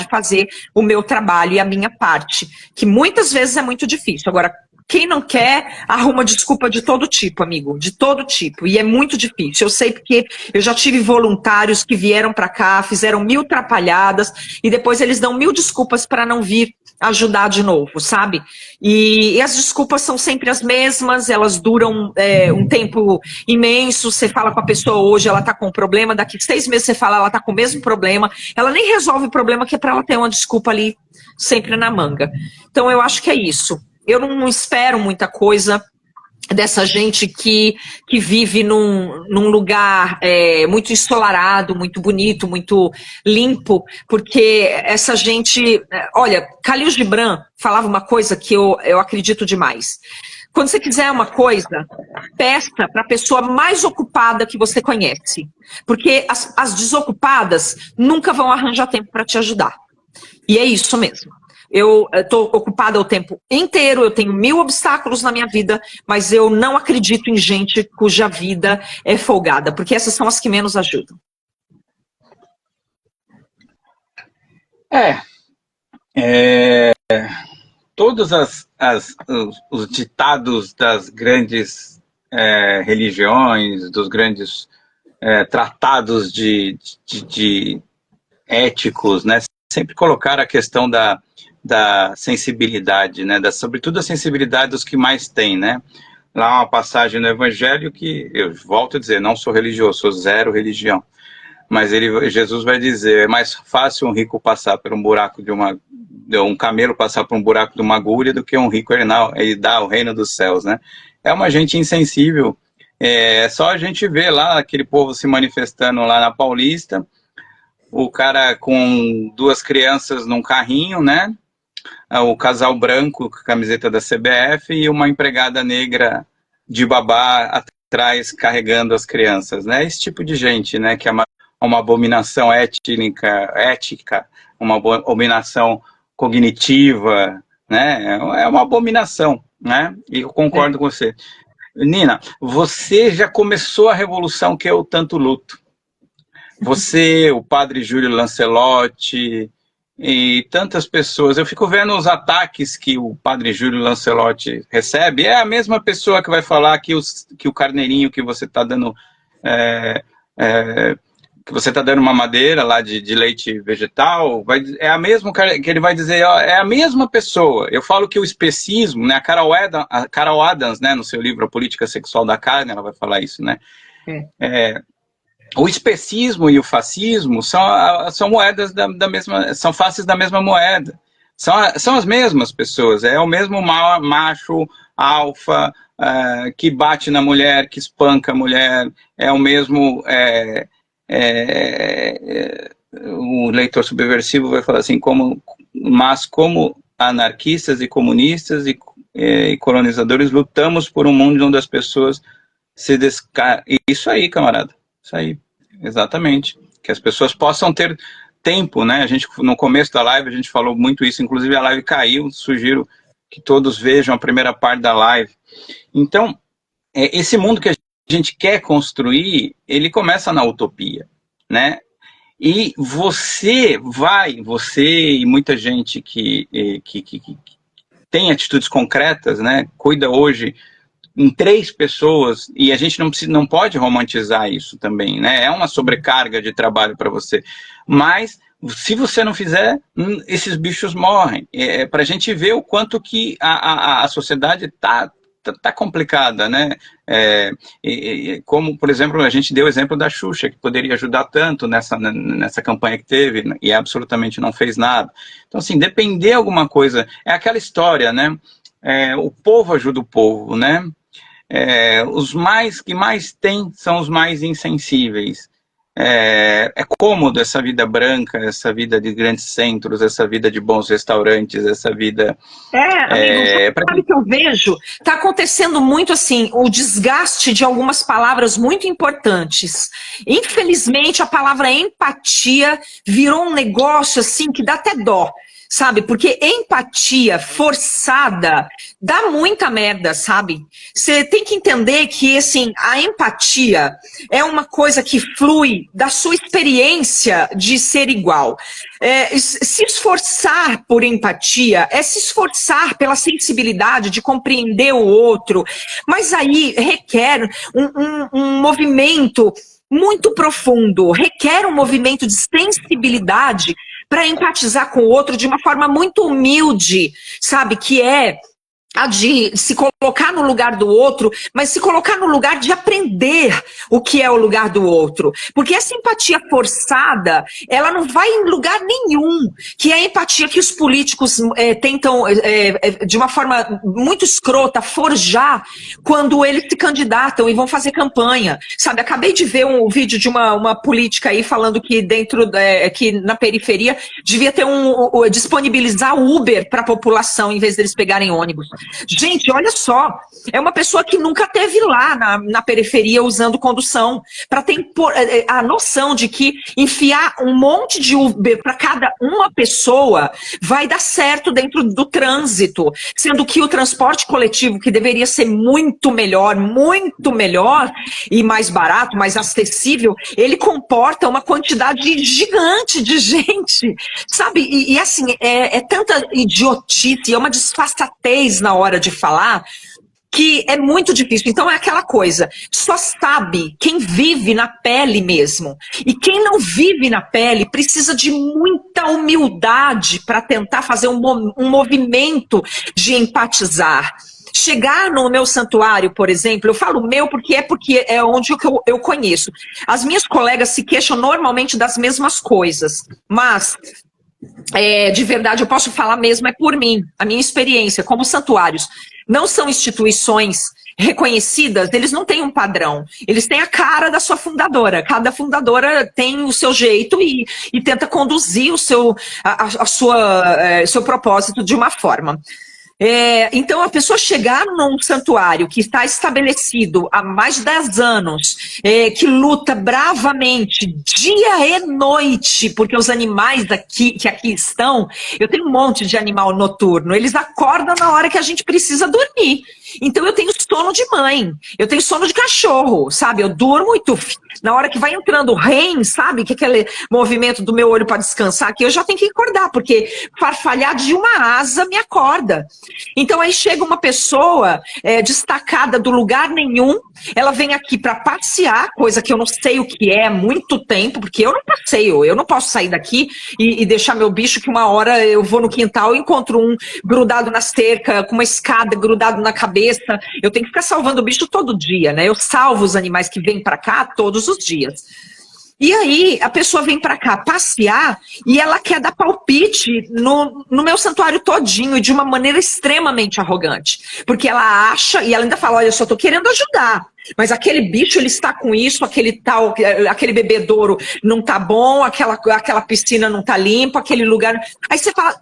fazer o meu trabalho e a minha parte, que muitas vezes é muito difícil. Agora, quem não quer, arruma desculpa de todo tipo, amigo, de todo tipo, e é muito difícil. Eu sei porque eu já tive voluntários que vieram para cá, fizeram 1000 atrapalhadas, e depois eles dão 1000 desculpas para não vir ajudar de novo, sabe? E as desculpas são sempre as mesmas, elas duram um tempo imenso. Você fala com a pessoa hoje, ela tá com um problema, daqui 6 meses você fala, ela tá com o mesmo problema, ela nem resolve o problema, que é para ela ter uma desculpa ali sempre na manga. Então eu acho que é isso. Eu não espero muita coisa dessa gente que vive num lugar muito ensolarado, muito bonito, muito limpo, porque essa gente... Olha, Khalil Gibran falava uma coisa que eu acredito demais. Quando você quiser uma coisa, peça para a pessoa mais ocupada que você conhece, porque as desocupadas nunca vão arranjar tempo para te ajudar. E é isso mesmo. Eu estou ocupada o tempo inteiro, eu tenho 1000 obstáculos na minha vida, mas eu não acredito em gente cuja vida é folgada, porque essas são as que menos ajudam. Todos os ditados das grandes religiões, dos grandes tratados de éticos, né, sempre colocaram a questão da sensibilidade, né, sobretudo a sensibilidade dos que mais têm, né. Lá uma passagem no Evangelho que, eu volto a dizer, não sou religioso, sou zero religião, mas Jesus vai dizer, é mais fácil um rico passar por um buraco um camelo passar por um buraco de uma agulha do que um rico ele dar o reino dos céus, né. É uma gente insensível, só a gente ver lá aquele povo se manifestando lá na Paulista, o cara com 2 crianças num carrinho, né, o casal branco com a camiseta da CBF e uma empregada negra de babá atrás carregando as crianças, né, esse tipo de gente, né, que é uma abominação ética, uma abominação cognitiva, né, é uma abominação, né, e eu concordo com você. Nina, você já começou a revolução que eu tanto luto. Você, o padre Júlio Lancelotti e tantas pessoas. Eu fico vendo os ataques que o padre Júlio Lancelotti recebe. É a mesma pessoa que vai falar que o carneirinho que você está dando que você está dando uma madeira lá de leite vegetal, é a mesma que ele vai dizer, ó, é a mesma pessoa. Eu falo que o especismo, né, a Carol Adams, né, no seu livro A Política Sexual da Carne, ela vai falar isso, né? O especismo e o fascismo são moedas da mesma, são faces da mesma moeda. São as mesmas pessoas, é o mesmo macho alfa que bate na mulher, que espanca a mulher, é o mesmo... o leitor subversivo vai falar assim, mas como anarquistas e comunistas e colonizadores lutamos por um mundo onde as pessoas se Isso aí, camarada, isso aí, exatamente. Que as pessoas possam ter tempo, né? A gente, no começo da live, a gente falou muito isso, inclusive a live caiu, sugiro que todos vejam a primeira parte da live. Então, esse mundo que a gente quer construir, ele começa na utopia, né? E você e muita gente que tem atitudes concretas, né? Cuida hoje em 3 pessoas, e a gente não pode romantizar isso também, né? É uma sobrecarga de trabalho para você. Mas, se você não fizer, esses bichos morrem. Para a gente ver o quanto que a sociedade está complicada, né? Como, por exemplo, a gente deu o exemplo da Xuxa, que poderia ajudar tanto nessa campanha que teve, e absolutamente não fez nada. Então, assim, depender alguma coisa, é aquela história, né? O povo ajuda o povo, né? Os que mais tem são os mais insensíveis. É cômodo essa vida branca, essa vida de grandes centros, essa vida de bons restaurantes, essa vida... Amigo, sabe o que eu vejo? Está acontecendo muito assim, o desgaste de algumas palavras muito importantes. Infelizmente, a palavra empatia virou um negócio assim que dá até dó. Sabe, porque empatia forçada dá muita merda, sabe? Você tem que entender que, assim, a empatia é uma coisa que flui da sua experiência de ser igual. Se esforçar por empatia é se esforçar pela sensibilidade de compreender o outro, mas aí requer um movimento muito profundo, requer um movimento de sensibilidade para empatizar com o outro de uma forma muito humilde, sabe? Que é a de se colocar no lugar do outro, mas se colocar no lugar de aprender o que é o lugar do outro. Porque essa empatia forçada, ela não vai em lugar nenhum, que é a empatia que os políticos tentam, de uma forma muito escrota, forjar quando eles se candidatam e vão fazer campanha. Sabe, acabei de ver um vídeo de uma política aí falando que que na periferia devia ter disponibilizar o Uber para a população em vez deles pegarem ônibus. Gente, olha só, é uma pessoa que nunca esteve lá na periferia usando condução, para ter a noção de que enfiar um monte de Uber para cada uma pessoa vai dar certo dentro do trânsito, sendo que o transporte coletivo, que deveria ser muito melhor e mais barato, mais acessível, ele comporta uma quantidade gigante de gente, sabe? E assim, é tanta idiotice, é uma desfaçatez na hora de falar, que é muito difícil. Então é aquela coisa, só sabe quem vive na pele mesmo. E quem não vive na pele precisa de muita humildade para tentar fazer um movimento de empatizar. Chegar no meu santuário, por exemplo, eu falo meu porque é onde eu conheço. As minhas colegas se queixam normalmente das mesmas coisas, mas... de verdade, eu posso falar mesmo, por mim, a minha experiência, como santuários não são instituições reconhecidas, eles não têm um padrão, eles têm a cara da sua fundadora, cada fundadora tem o seu jeito e tenta conduzir o seu propósito de uma forma. Então, a pessoa chegar num santuário que está estabelecido há mais de 10 anos, que luta bravamente, dia e noite, porque os animais que aqui estão, eu tenho um monte de animal noturno, eles acordam na hora que a gente precisa dormir. Então eu tenho sono de mãe, eu tenho sono de cachorro, sabe? Eu durmo e na hora que vai entrando o REM, sabe? Que é aquele movimento do meu olho para descansar, que eu já tenho que acordar, porque farfalhar de uma asa me acorda. Então aí chega uma pessoa destacada do lugar nenhum, ela vem aqui para passear, coisa que eu não sei o que é há muito tempo, porque eu não passeio, eu não posso sair daqui e deixar meu bicho que uma hora eu vou no quintal e encontro um grudado na cerca, com uma escada grudado na cabeça. Eu tenho que ficar salvando o bicho todo dia, né? Eu salvo os animais que vêm para cá todos os dias. E aí a pessoa vem para cá passear e ela quer dar palpite no meu santuário todinho e de uma maneira extremamente arrogante. Porque ela acha, e ela ainda fala, olha, eu só tô querendo ajudar. Mas aquele bicho, ele está com isso, aquele bebedouro não tá bom, aquela piscina não tá limpa, aquele lugar... Aí você fala,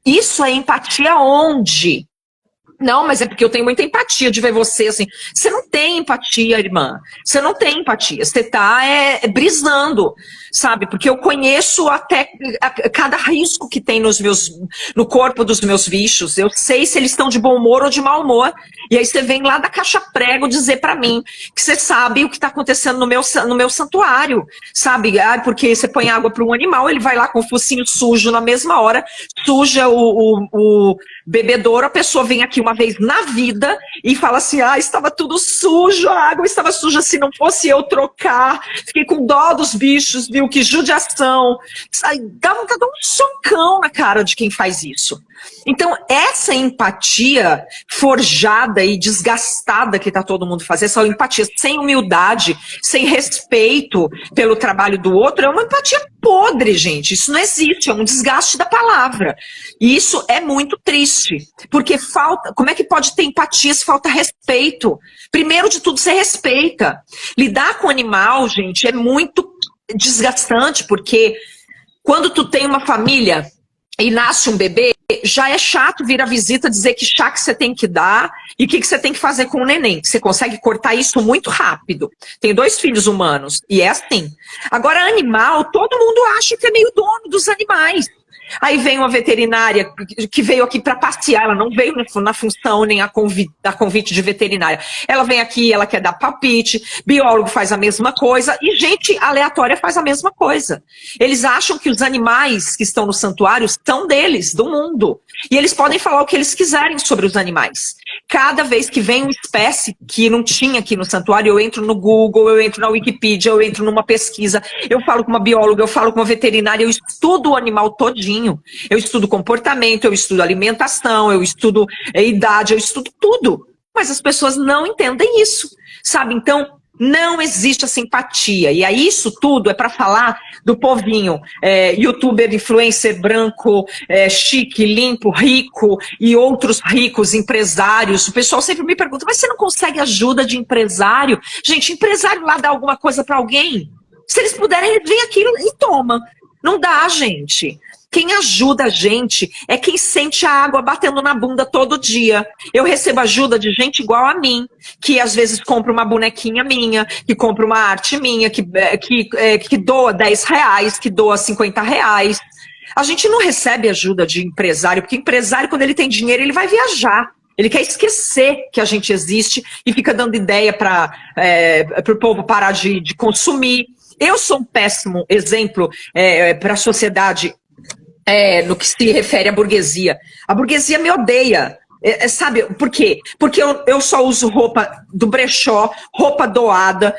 isso é empatia onde? Não, mas é porque eu tenho muita empatia de ver você assim. Você não tem empatia, irmã. Você não tem empatia. Você tá brisando, sabe? Porque eu conheço até cada risco que tem no corpo dos meus bichos. Eu sei se eles estão de bom humor ou de mau humor. E aí você vem lá da caixa prego dizer pra mim que você sabe o que tá acontecendo no meu santuário, sabe? Ah, porque você põe água para um animal, ele vai lá com o focinho sujo na mesma hora, suja o bebedouro, a pessoa vem aqui uma vez na vida e fala assim, estava tudo sujo, a água estava suja, se não fosse eu trocar, fiquei com dó dos bichos, viu, que judiação, dá um socão na cara de quem faz isso. Então, essa empatia forjada e desgastada que está todo mundo fazendo, essa empatia sem humildade, sem respeito pelo trabalho do outro, é uma empatia podre, gente. Isso não existe, é um desgaste da palavra. E isso é muito triste, porque como é que pode ter empatia se falta respeito? Primeiro de tudo, você respeita. Lidar com animal, gente, é muito desgastante, porque quando tu tem uma família e nasce um bebê, já é chato vir à visita dizer que chá que você tem que dar e o que você tem que fazer com o neném. Você consegue cortar isso muito rápido. Tenho 2 filhos humanos e é assim. Agora, animal, todo mundo acha que é meio dono dos animais. Aí vem uma veterinária que veio aqui para passear, ela não veio na função nem a convite de veterinária. Ela vem aqui, ela quer dar palpite, biólogo faz a mesma coisa e gente aleatória faz a mesma coisa. Eles acham que os animais que estão no santuário são deles, do mundo. E eles podem falar o que eles quiserem sobre os animais. Cada vez que vem uma espécie que não tinha aqui no santuário, eu entro no Google, eu entro na Wikipedia, eu entro numa pesquisa, eu falo com uma bióloga, eu falo com uma veterinária, eu estudo o animal todinho. Eu estudo comportamento, eu estudo alimentação, eu estudo idade, eu estudo tudo. Mas as pessoas não entendem isso, sabe? Então, não existe a simpatia. E aí isso tudo é para falar do povinho, youtuber, influencer branco, chique, limpo, rico e outros ricos, empresários. O pessoal sempre me pergunta, mas você não consegue ajuda de empresário? Gente, empresário lá dá alguma coisa para alguém? Se eles puderem, eles vêm aqui e tomam. Não dá, gente. Quem ajuda a gente é quem sente a água batendo na bunda todo dia. Eu recebo ajuda de gente igual a mim, que às vezes compra uma bonequinha minha, que compra uma arte minha, que doa R$10, que doa R$50. A gente não recebe ajuda de empresário, porque empresário, quando ele tem dinheiro, ele vai viajar. Ele quer esquecer que a gente existe e fica dando ideia para o povo parar de consumir. Eu sou um péssimo exemplo para a sociedade no que se refere à burguesia. A burguesia me odeia. Sabe por quê? Porque eu só uso roupa do brechó, roupa doada,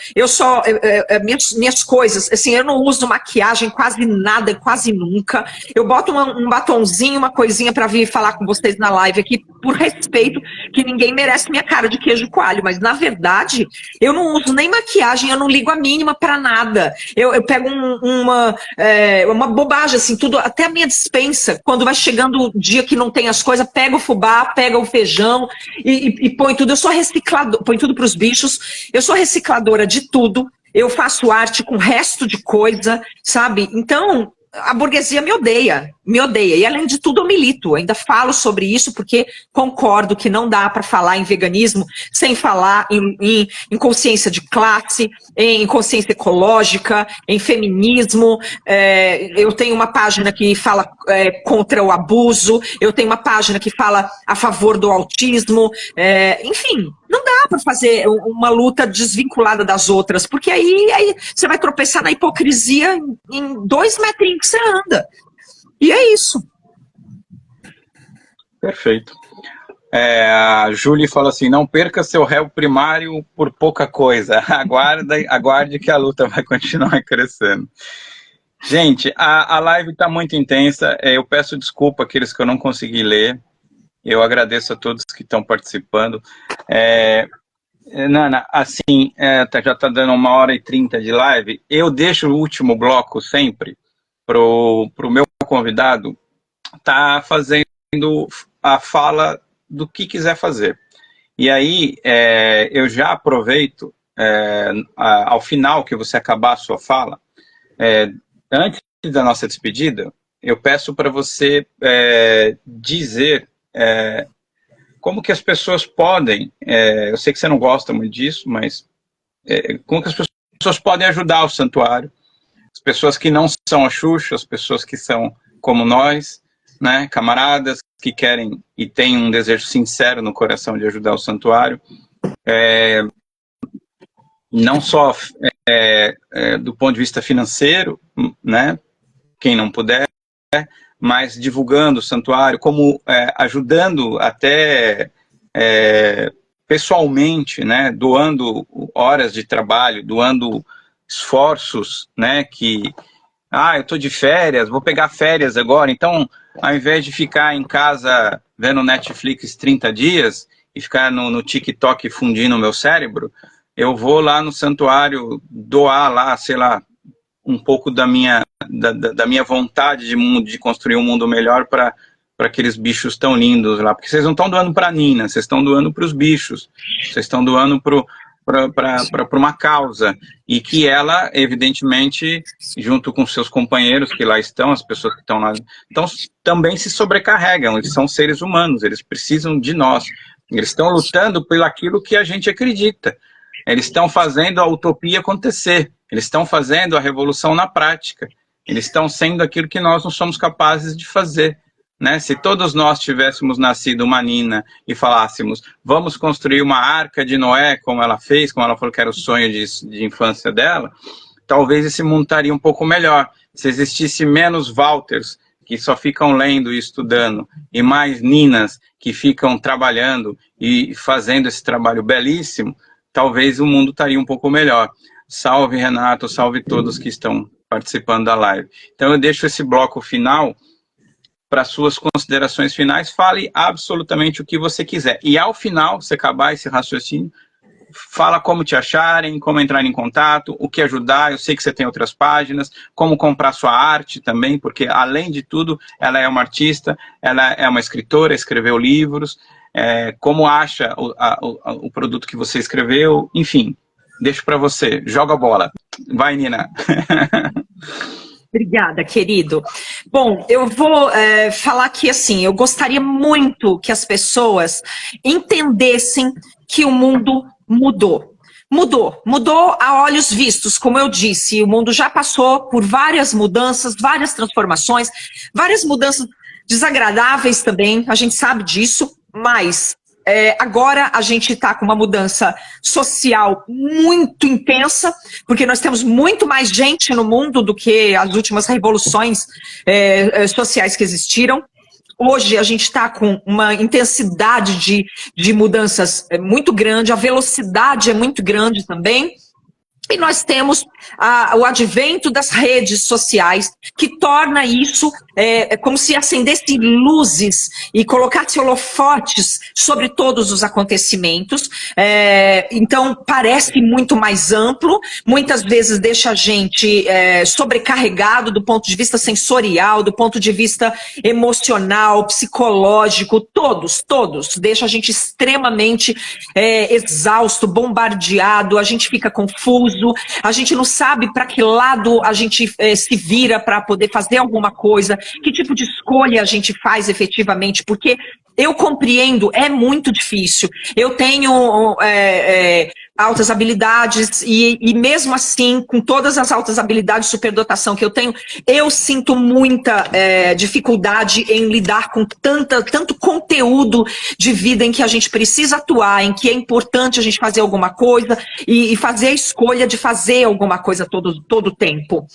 minhas coisas, assim, eu não uso maquiagem quase nada, quase nunca. Eu boto um batonzinho, uma coisinha pra vir falar com vocês na live aqui, por respeito, que ninguém merece minha cara de queijo coalho, mas na verdade, eu não uso nem maquiagem, eu não ligo a mínima pra nada. Eu pego uma bobagem, assim, tudo, até a minha despensa, quando vai chegando o dia que não tem as coisas, pega o fubá, pega o feijão e põe tudo. Eu sou recicladora, põe tudo para os bichos. Eu sou recicladora de tudo. Eu faço arte com resto de coisa, sabe? Então, a burguesia me odeia, me odeia. E, além de tudo, eu milito. Eu ainda falo sobre isso porque concordo que não dá para falar em veganismo sem falar em consciência de classe, em consciência ecológica, em feminismo. Eu tenho uma página que fala contra o abuso, eu tenho uma página que fala a favor do autismo. Enfim, não dá para fazer uma luta desvinculada das outras, porque aí você vai tropeçar na hipocrisia em 2 metrinhos que você anda. E é isso. Perfeito. A Júlia fala assim, não perca seu réu primário por pouca coisa. Aguarde que a luta vai continuar crescendo. Gente, a live está muito intensa. Eu peço desculpa àqueles que eu não consegui ler. Eu agradeço a todos que estão participando. Nana, assim, já está dando 1h30 de live. Eu deixo o último bloco sempre para o meu convidado tá fazendo a fala do que quiser fazer. E aí, eu já aproveito, ao final que você acabar a sua fala, antes da nossa despedida, eu peço para você dizer como que as pessoas podem, eu sei que você não gosta muito disso, mas como que as pessoas podem ajudar o santuário, as pessoas que não são a Xuxa, as pessoas que são como nós, né, camaradas que querem e têm um desejo sincero no coração de ajudar o santuário, não só do ponto de vista financeiro, né, quem não puder, mas divulgando o santuário, como ajudando até pessoalmente, né, doando horas de trabalho, doando esforços, né, eu tô de férias, vou pegar férias agora, então, ao invés de ficar em casa vendo Netflix 30 dias e ficar no TikTok fundindo o meu cérebro, eu vou lá no santuário doar lá, sei lá, um pouco da minha vontade de construir um mundo melhor para aqueles bichos tão lindos lá, porque vocês não estão doando para a Nina, vocês estão doando para os bichos, vocês estão doando para uma causa, e que ela, evidentemente, junto com seus companheiros que lá estão, as pessoas que estão lá, também se sobrecarregam, eles são seres humanos, eles precisam de nós, eles estão lutando por aquilo que a gente acredita, eles estão fazendo a utopia acontecer, eles estão fazendo a revolução na prática, eles estão sendo aquilo que nós não somos capazes de fazer. Né? Se todos nós tivéssemos nascido uma Nina e falássemos, vamos construir uma arca de Noé, como ela fez, como ela falou que era o sonho de infância dela, talvez esse mundo estaria um pouco melhor. Se existisse menos Walters, que só ficam lendo e estudando, e mais Ninas, que ficam trabalhando e fazendo esse trabalho belíssimo, talvez o mundo estaria um pouco melhor. Salve, Renato, salve todos que estão participando da live. Então eu deixo esse bloco final para suas considerações finais, fale absolutamente o que você quiser. E ao final, você acabar esse raciocínio, fala como te acharem, como entrar em contato, o que ajudar, eu sei que você tem outras páginas, como comprar sua arte também, porque além de tudo, ela é uma artista, ela é uma escritora, escreveu livros, como acha o produto que você escreveu, enfim, deixo para você, joga a bola. Vai, Nina. Obrigada, querido. Bom, eu vou falar que, assim, eu gostaria muito que as pessoas entendessem que o mundo mudou. Mudou a olhos vistos, como eu disse, o mundo já passou por várias mudanças, várias transformações, várias mudanças desagradáveis também, a gente sabe disso, mas agora a gente está com uma mudança social muito intensa, porque nós temos muito mais gente no mundo do que as últimas revoluções sociais que existiram. Hoje a gente está com uma intensidade de mudanças muito grande, a velocidade é muito grande também. E nós temos o advento das redes sociais, que torna isso como se acendesse luzes e colocasse holofotes sobre todos os acontecimentos. Então, parece muito mais amplo, muitas vezes deixa a gente sobrecarregado do ponto de vista sensorial, do ponto de vista emocional, psicológico, todos, deixa a gente extremamente exausto, bombardeado, a gente fica confuso, peso, a gente não sabe para que lado a gente se vira para poder fazer alguma coisa, que tipo de escolha a gente faz efetivamente, porque eu compreendo, é muito difícil. Eu tenho altas habilidades e mesmo assim, com todas as altas habilidades de superdotação que eu tenho, eu sinto muita dificuldade em lidar com tanto conteúdo de vida em que a gente precisa atuar, em que é importante a gente fazer alguma coisa e fazer a escolha de fazer alguma coisa todo o tempo.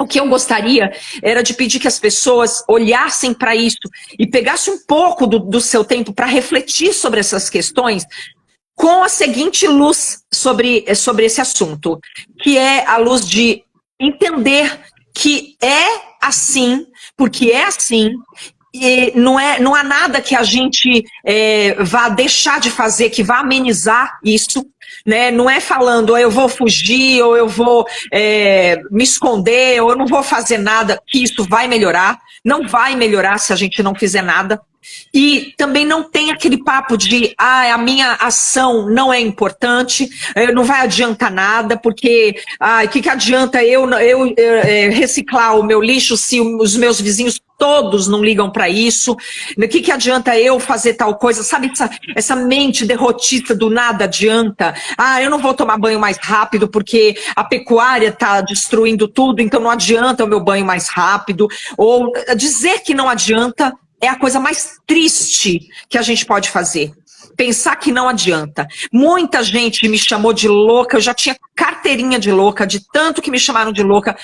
O que eu gostaria era de pedir que as pessoas olhassem para isso e pegassem um pouco do seu tempo para refletir sobre essas questões com a seguinte luz sobre esse assunto, que é a luz de entender que é assim, porque é assim, e não há nada que a gente vá deixar de fazer, que vá amenizar isso. Né? Não é falando, eu vou fugir, ou eu vou me esconder, ou eu não vou fazer nada, que isso vai melhorar. Não vai melhorar se a gente não fizer nada. E também não tem aquele papo de a minha ação não é importante, não vai adiantar nada, porque o que adianta eu reciclar o meu lixo se os meus vizinhos todos não ligam para isso? O que adianta eu fazer tal coisa? Sabe essa mente derrotista do nada adianta? Eu não vou tomar banho mais rápido porque a pecuária está destruindo tudo, então não adianta o meu banho mais rápido. Ou dizer que não adianta é a coisa mais triste que a gente pode fazer. Pensar que não adianta. Muita gente me chamou de louca, eu já tinha carteirinha de louca, de tanto que me chamaram de louca.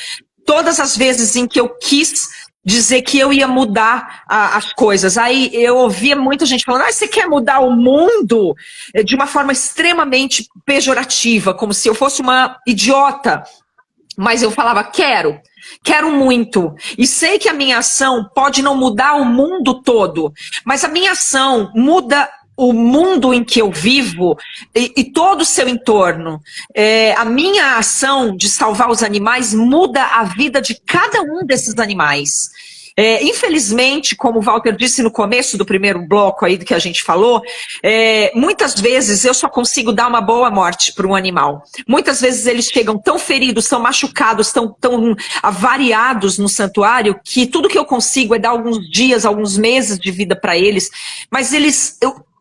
Todas as vezes em que eu quis dizer que eu ia mudar as coisas. Aí eu ouvia muita gente falando, você quer mudar o mundo? De uma forma extremamente pejorativa, como se eu fosse uma idiota. Mas eu falava, quero muito. E sei que a minha ação pode não mudar o mundo todo, mas a minha ação muda o mundo em que eu vivo e todo o seu entorno. A minha ação de salvar os animais muda a vida de cada um desses animais. Infelizmente, como o Walter disse no começo do primeiro bloco aí do que a gente falou, muitas vezes eu só consigo dar uma boa morte para um animal. Muitas vezes eles chegam tão feridos, tão machucados, tão avariados no santuário, que tudo que eu consigo é dar alguns dias, alguns meses de vida para eles. Mas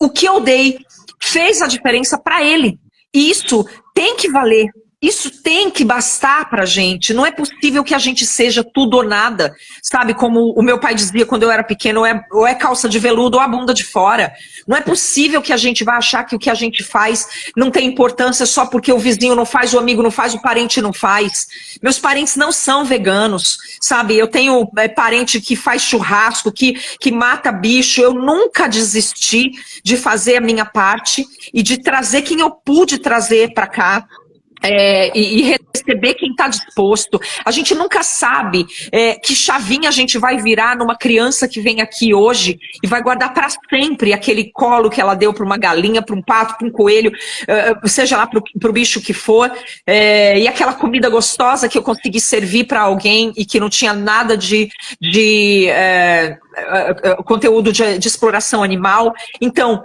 o que eu dei fez a diferença para ele. E isso tem que valer. Isso tem que bastar pra gente. Não é possível que a gente seja tudo ou nada. Sabe, como o meu pai dizia quando eu era pequeno, ou é calça de veludo ou a bunda de fora. Não é possível que a gente vá achar que o que a gente faz não tem importância só porque o vizinho não faz, o amigo não faz, o parente não faz. Meus parentes não são veganos, sabe? Eu tenho parente que faz churrasco, que mata bicho. Eu nunca desisti de fazer a minha parte e de trazer quem eu pude trazer pra cá. E receber quem está disposto. A gente nunca sabe que chavinha a gente vai virar numa criança que vem aqui hoje e vai guardar para sempre aquele colo que ela deu para uma galinha, para um pato, para um coelho, seja lá para o bicho que for, e aquela comida gostosa que eu consegui servir para alguém e que não tinha nada de conteúdo de exploração animal. Então,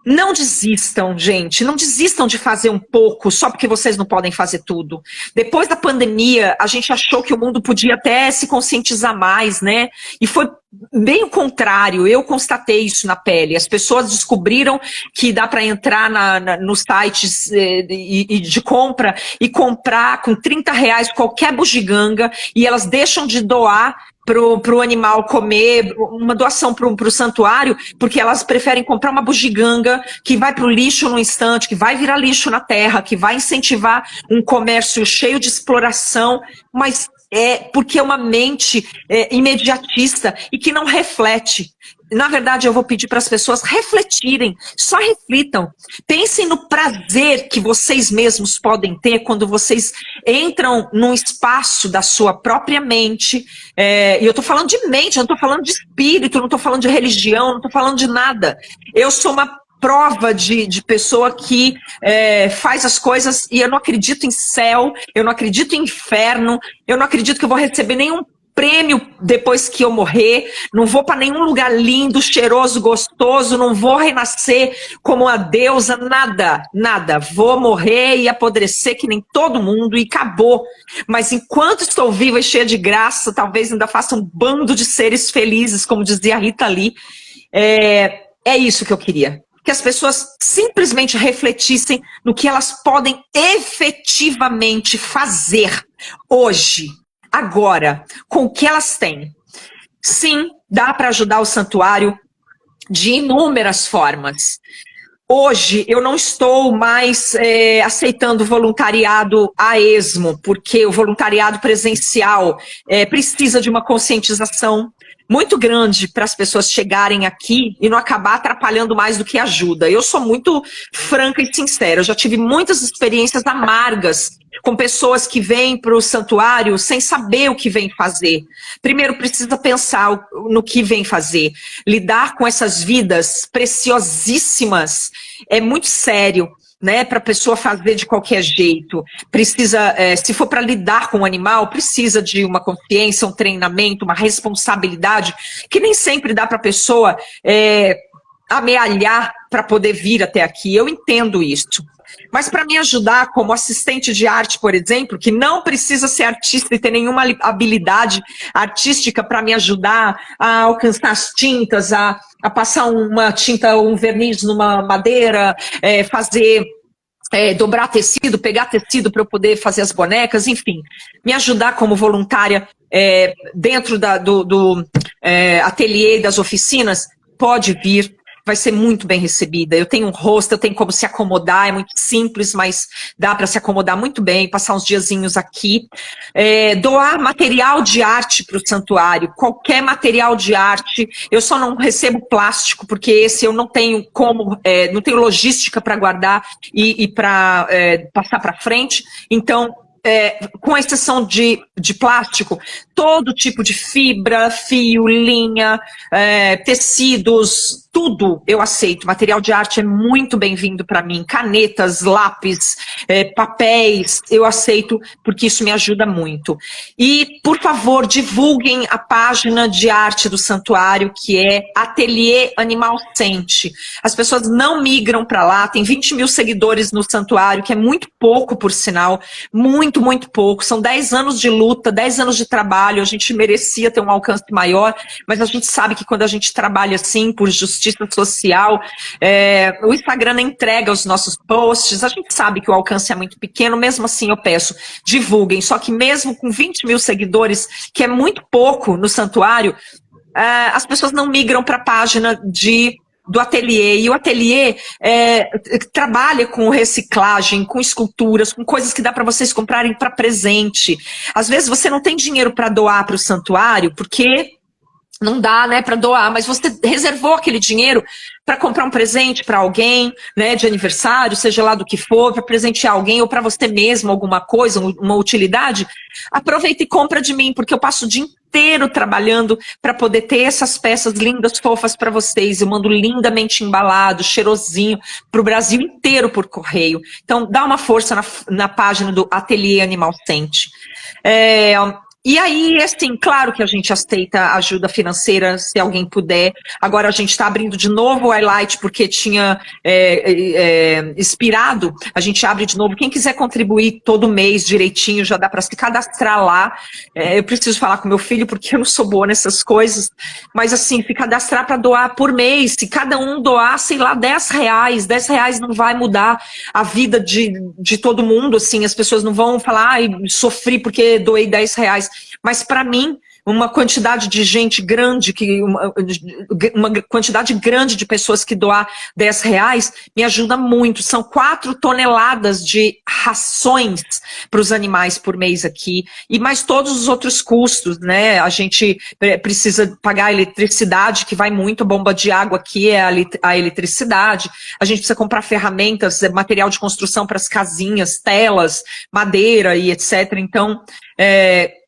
não desistam, gente. Não desistam de fazer um pouco só porque vocês não podem fazer tudo. Depois da pandemia, a gente achou que o mundo podia até se conscientizar mais, né? E foi bem o contrário. Eu constatei isso na pele. As pessoas descobriram que dá para entrar nos sites de compra e comprar com R$30 qualquer bugiganga e elas deixam de doar pro animal comer, uma doação pro santuário, porque elas preferem comprar uma bugiganga que vai pro lixo no instante, que vai virar lixo na terra, que vai incentivar um comércio cheio de exploração, mas porque é uma mente imediatista e que não reflete. Na verdade, eu vou pedir para as pessoas refletirem, só reflitam. Pensem no prazer que vocês mesmos podem ter quando vocês entram num espaço da sua própria mente. E eu estou falando de mente, eu não estou falando de espírito, não estou falando de religião, não estou falando de nada. Eu sou uma prova de pessoa que faz as coisas e eu não acredito em céu, eu não acredito em inferno, eu não acredito que eu vou receber nenhum prêmio depois que eu morrer, não vou para nenhum lugar lindo, cheiroso, gostoso, não vou renascer como a deusa, nada, nada. Vou morrer e apodrecer que nem todo mundo e acabou. Mas enquanto estou viva e cheia de graça, talvez ainda faça um bando de seres felizes, como dizia a Rita Lee. É isso que eu queria. Que as pessoas simplesmente refletissem no que elas podem efetivamente fazer hoje, agora, com o que elas têm. Sim, dá para ajudar o santuário de inúmeras formas. Hoje eu não estou mais aceitando voluntariado a esmo, porque o voluntariado presencial precisa de uma conscientização muito grande para as pessoas chegarem aqui e não acabar atrapalhando mais do que ajuda. Eu sou muito franca e sincera, eu já tive muitas experiências amargas com pessoas que vêm para o santuário sem saber o que vêm fazer. Primeiro precisa pensar no que vem fazer. Lidar com essas vidas preciosíssimas é muito sério, né, para a pessoa fazer de qualquer jeito. Precisa, se for para lidar com o animal, precisa de uma consciência, um treinamento, uma responsabilidade, que nem sempre dá para a pessoa amealhar para poder vir até aqui. Eu entendo isso. Mas para me ajudar como assistente de arte, por exemplo, que não precisa ser artista e ter nenhuma habilidade artística para me ajudar a alcançar as tintas, a passar uma tinta, um verniz numa madeira, fazer... dobrar tecido, pegar tecido para eu poder fazer as bonecas, enfim, me ajudar como voluntária dentro do ateliê das oficinas, pode vir, vai ser muito bem recebida. Eu tenho um rosto, eu tenho como se acomodar, é muito simples, mas dá para se acomodar muito bem, passar uns diazinhos aqui. Doar material de arte para o santuário, qualquer material de arte. Eu só não recebo plástico, porque esse eu não tenho como, não tenho logística para guardar e para passar para frente. Então, com exceção de plástico, todo tipo de fibra, fio, linha, tecidos, tudo eu aceito. Material de arte é muito bem-vindo para mim. Canetas, lápis, papéis, eu aceito porque isso me ajuda muito. E, por favor, divulguem a página de arte do santuário, que é Ateliê Animal Sente. As pessoas não migram para lá, tem 20 mil seguidores no santuário, que é muito pouco, por sinal, muito, muito pouco. São 10 anos de luta, 10 anos de trabalho, a gente merecia ter um alcance maior, mas a gente sabe que quando a gente trabalha assim, por justiça social, o Instagram não entrega os nossos posts, a gente sabe que o alcance é muito pequeno, mesmo assim eu peço, divulguem, só que mesmo com 20 mil seguidores, que é muito pouco no santuário, as pessoas não migram para a página do ateliê, e o ateliê trabalha com reciclagem, com esculturas, com coisas que dá para vocês comprarem para presente. Às vezes você não tem dinheiro para doar para o santuário, porque não dá, né, para doar, mas você reservou aquele dinheiro para comprar um presente para alguém, né, de aniversário, seja lá do que for, para presentear alguém ou para você mesmo, alguma coisa, uma utilidade, aproveita e compra de mim, porque eu passo o dia inteiro trabalhando para poder ter essas peças lindas, fofas para vocês. Eu mando lindamente embalado, cheirosinho, para o Brasil inteiro por correio. Então, dá uma força na página do Ateliê Animal Sente. E aí, assim, claro que a gente aceita ajuda financeira, se alguém puder. Agora a gente está abrindo de novo o Highlight, porque tinha expirado. A gente abre de novo. Quem quiser contribuir todo mês direitinho, já dá para se cadastrar lá. Eu preciso falar com meu filho, porque eu não sou boa nessas coisas. Mas, assim, se cadastrar para doar por mês. Se cada um doar, sei lá, R$10. R$10 não vai mudar a vida de todo mundo, assim. As pessoas não vão falar, ai, sofri porque doei R$10. Mas, para mim, uma quantidade de gente grande, uma quantidade grande de pessoas que doar R$10 me ajuda muito. São 4 toneladas de rações para os animais por mês aqui, e mais todos os outros custos, né? A gente precisa pagar a eletricidade, que vai muito, a bomba de água aqui é a eletricidade, a gente precisa comprar ferramentas, material de construção para as casinhas, telas, madeira e etc. Então,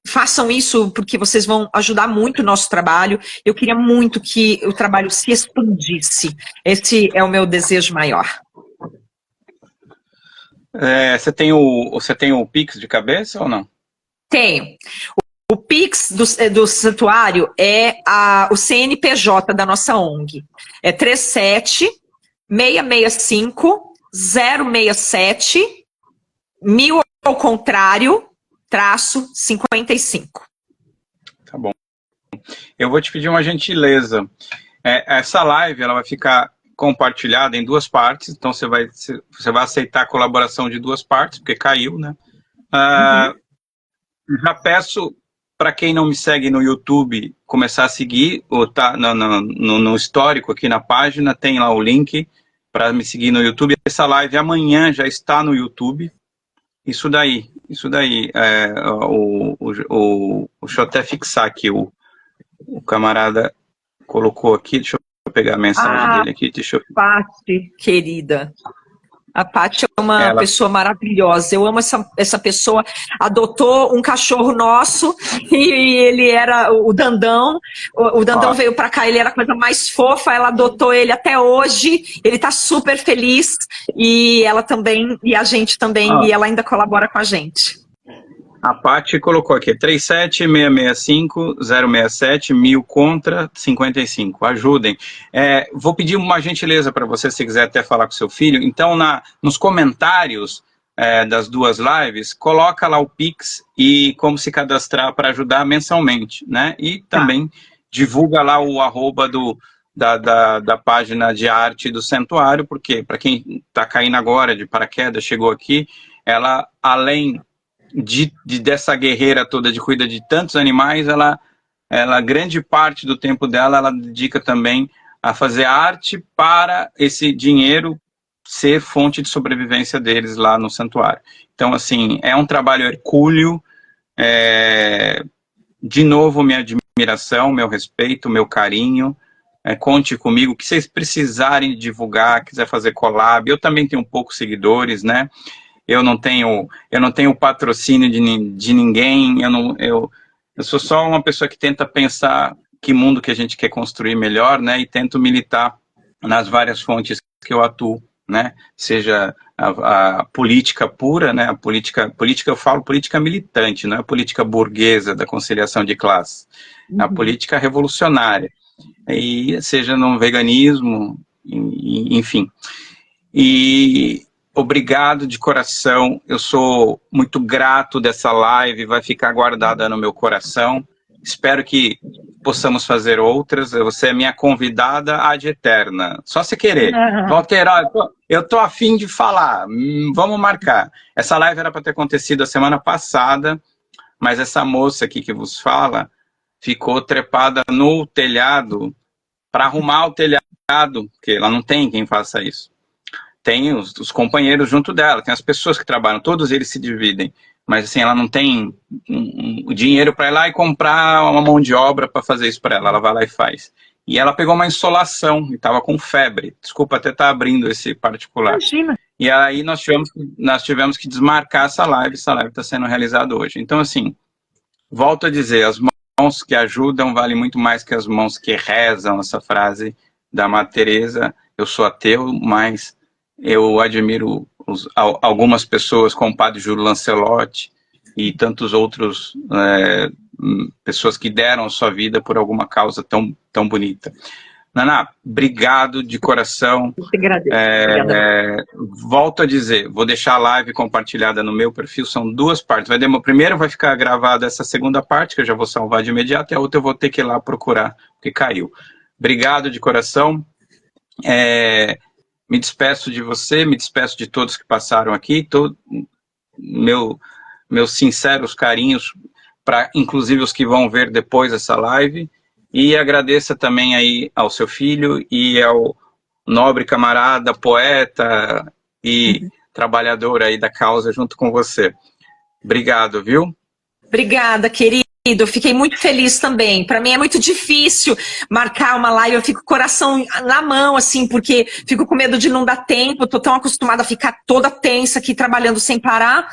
façam isso porque vocês vão ajudar muito o nosso trabalho. Eu queria muito que o trabalho se expandisse. Esse é o meu desejo maior. Você tem o Pix de cabeça ou não? Tenho. O Pix do santuário é o CNPJ da nossa ONG. É 37-665-067, 1000 ao contrário, -55. Tá bom. Eu vou te pedir uma gentileza. Essa live ela vai ficar compartilhada em 2 partes, então você vai aceitar a colaboração de 2 partes, porque caiu, né? Já peço para quem não me segue no YouTube começar a seguir, ou tá no histórico aqui na página, tem lá o link para me seguir no YouTube. Essa live amanhã já está no YouTube. Isso daí, deixa eu até fixar aqui, o camarada colocou aqui, deixa eu pegar a mensagem dele aqui, Paty, querida. A Paty é uma pessoa maravilhosa. Eu amo essa pessoa. Adotou um cachorro nosso e ele era o Dandão. O Dandão veio pra cá, ele era a coisa mais fofa. Ela adotou ele até hoje. Ele tá super feliz. E ela também, e a gente também. E ela ainda colabora com a gente. A Paty colocou aqui, 37-665-067, 1000 contra 55. Ajudem. Vou pedir uma gentileza para você, se quiser até falar com seu filho. Então, nos comentários das 2 lives, coloca lá o Pix e como se cadastrar para ajudar mensalmente, né? E também divulga lá o arroba da página de arte do Santuário, porque para quem está caindo agora de paraquedas, chegou aqui, ela, além dessa guerreira toda de cuida de tantos animais, ela grande parte do tempo dela, ela dedica também a fazer arte para esse dinheiro ser fonte de sobrevivência deles lá no santuário. Então, assim, é um trabalho hercúleo, de novo, minha admiração, meu respeito, meu carinho, conte comigo, o que vocês precisarem divulgar, quiser fazer collab, eu também tenho poucos seguidores, né? Eu não tenho patrocínio de ninguém, eu sou só uma pessoa que tenta pensar que mundo que a gente quer construir melhor, né, e tento militar nas várias fontes que eu atuo, né, seja a política pura, né, a política eu falo política militante, não é a política burguesa da conciliação de classes, a política revolucionária, e seja no veganismo, enfim, obrigado de coração, eu sou muito grato dessa live, vai ficar guardada no meu coração, espero que possamos fazer outras, você é minha convidada ad eterna, só se querer. Walter, eu tô a fim de falar, vamos marcar. Essa live era para ter acontecido a semana passada, mas essa moça aqui que vos fala, ficou trepada no telhado, para arrumar o telhado, porque ela não tem quem faça isso. Tem os companheiros junto dela, tem as pessoas que trabalham, todos eles se dividem, mas assim, ela não tem o dinheiro para ir lá e comprar uma mão de obra para fazer isso para ela vai lá e faz. E ela pegou uma insolação e estava com febre, desculpa até estar abrindo esse particular. Imagina. E aí nós tivemos que desmarcar essa live está sendo realizada hoje. Então assim, volto a dizer, as mãos que ajudam valem muito mais que as mãos que rezam, essa frase da Madre Teresa, eu sou ateu, mas eu admiro algumas pessoas, como o Padre Júlio Lancelotti e tantos outros pessoas que deram a sua vida por alguma causa tão bonita. Naná, obrigado de coração. Eu te agradeço. Volto a dizer, vou deixar a live compartilhada no meu perfil, são 2 partes. Primeiro vai ficar gravada essa segunda parte, que eu já vou salvar de imediato, e a outra eu vou ter que ir lá procurar, porque caiu. Obrigado de coração. Me despeço de você, me despeço de todos que passaram aqui, meus sinceros carinhos, para inclusive os que vão ver depois essa live, e agradeça também aí ao seu filho e ao nobre camarada, poeta e trabalhador aí da causa junto com você. Obrigado, viu? Obrigada, querido. Eu fiquei muito feliz também. Para mim é muito difícil marcar uma live, eu fico com o coração na mão, assim, porque fico com medo de não dar tempo, tô tão acostumada a ficar toda tensa aqui, trabalhando sem parar.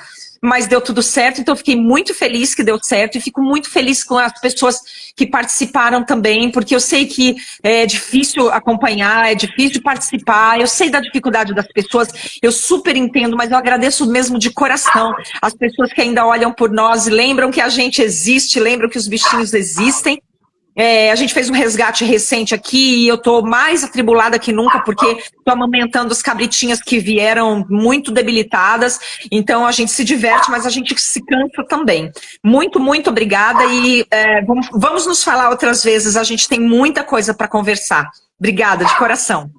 mas deu tudo certo, então eu fiquei muito feliz que deu certo e fico muito feliz com as pessoas que participaram também, porque eu sei que é difícil acompanhar, é difícil participar, eu sei da dificuldade das pessoas, eu super entendo, mas eu agradeço mesmo de coração as pessoas que ainda olham por nós, lembram que a gente existe, lembram que os bichinhos existem. A gente fez um resgate recente aqui e eu tô mais atribulada que nunca porque tô amamentando as cabritinhas que vieram muito debilitadas, então a gente se diverte, mas a gente se cansa também. Muito, muito obrigada e vamos nos falar outras vezes, a gente tem muita coisa para conversar. Obrigada, de coração.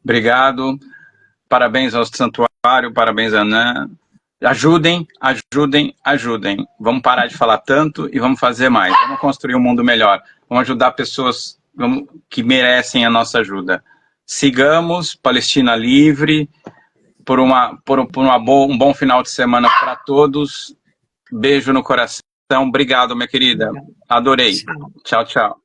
Obrigado, parabéns ao Santuário, parabéns a Ana. Ajudem, ajudem, ajudem. Vamos parar de falar tanto e vamos fazer mais. Vamos construir um mundo melhor. Vamos ajudar pessoas que merecem a nossa ajuda. Sigamos Palestina Livre por um bom final de semana para todos. Beijo no coração. Obrigado, minha querida. Adorei. Tchau, tchau.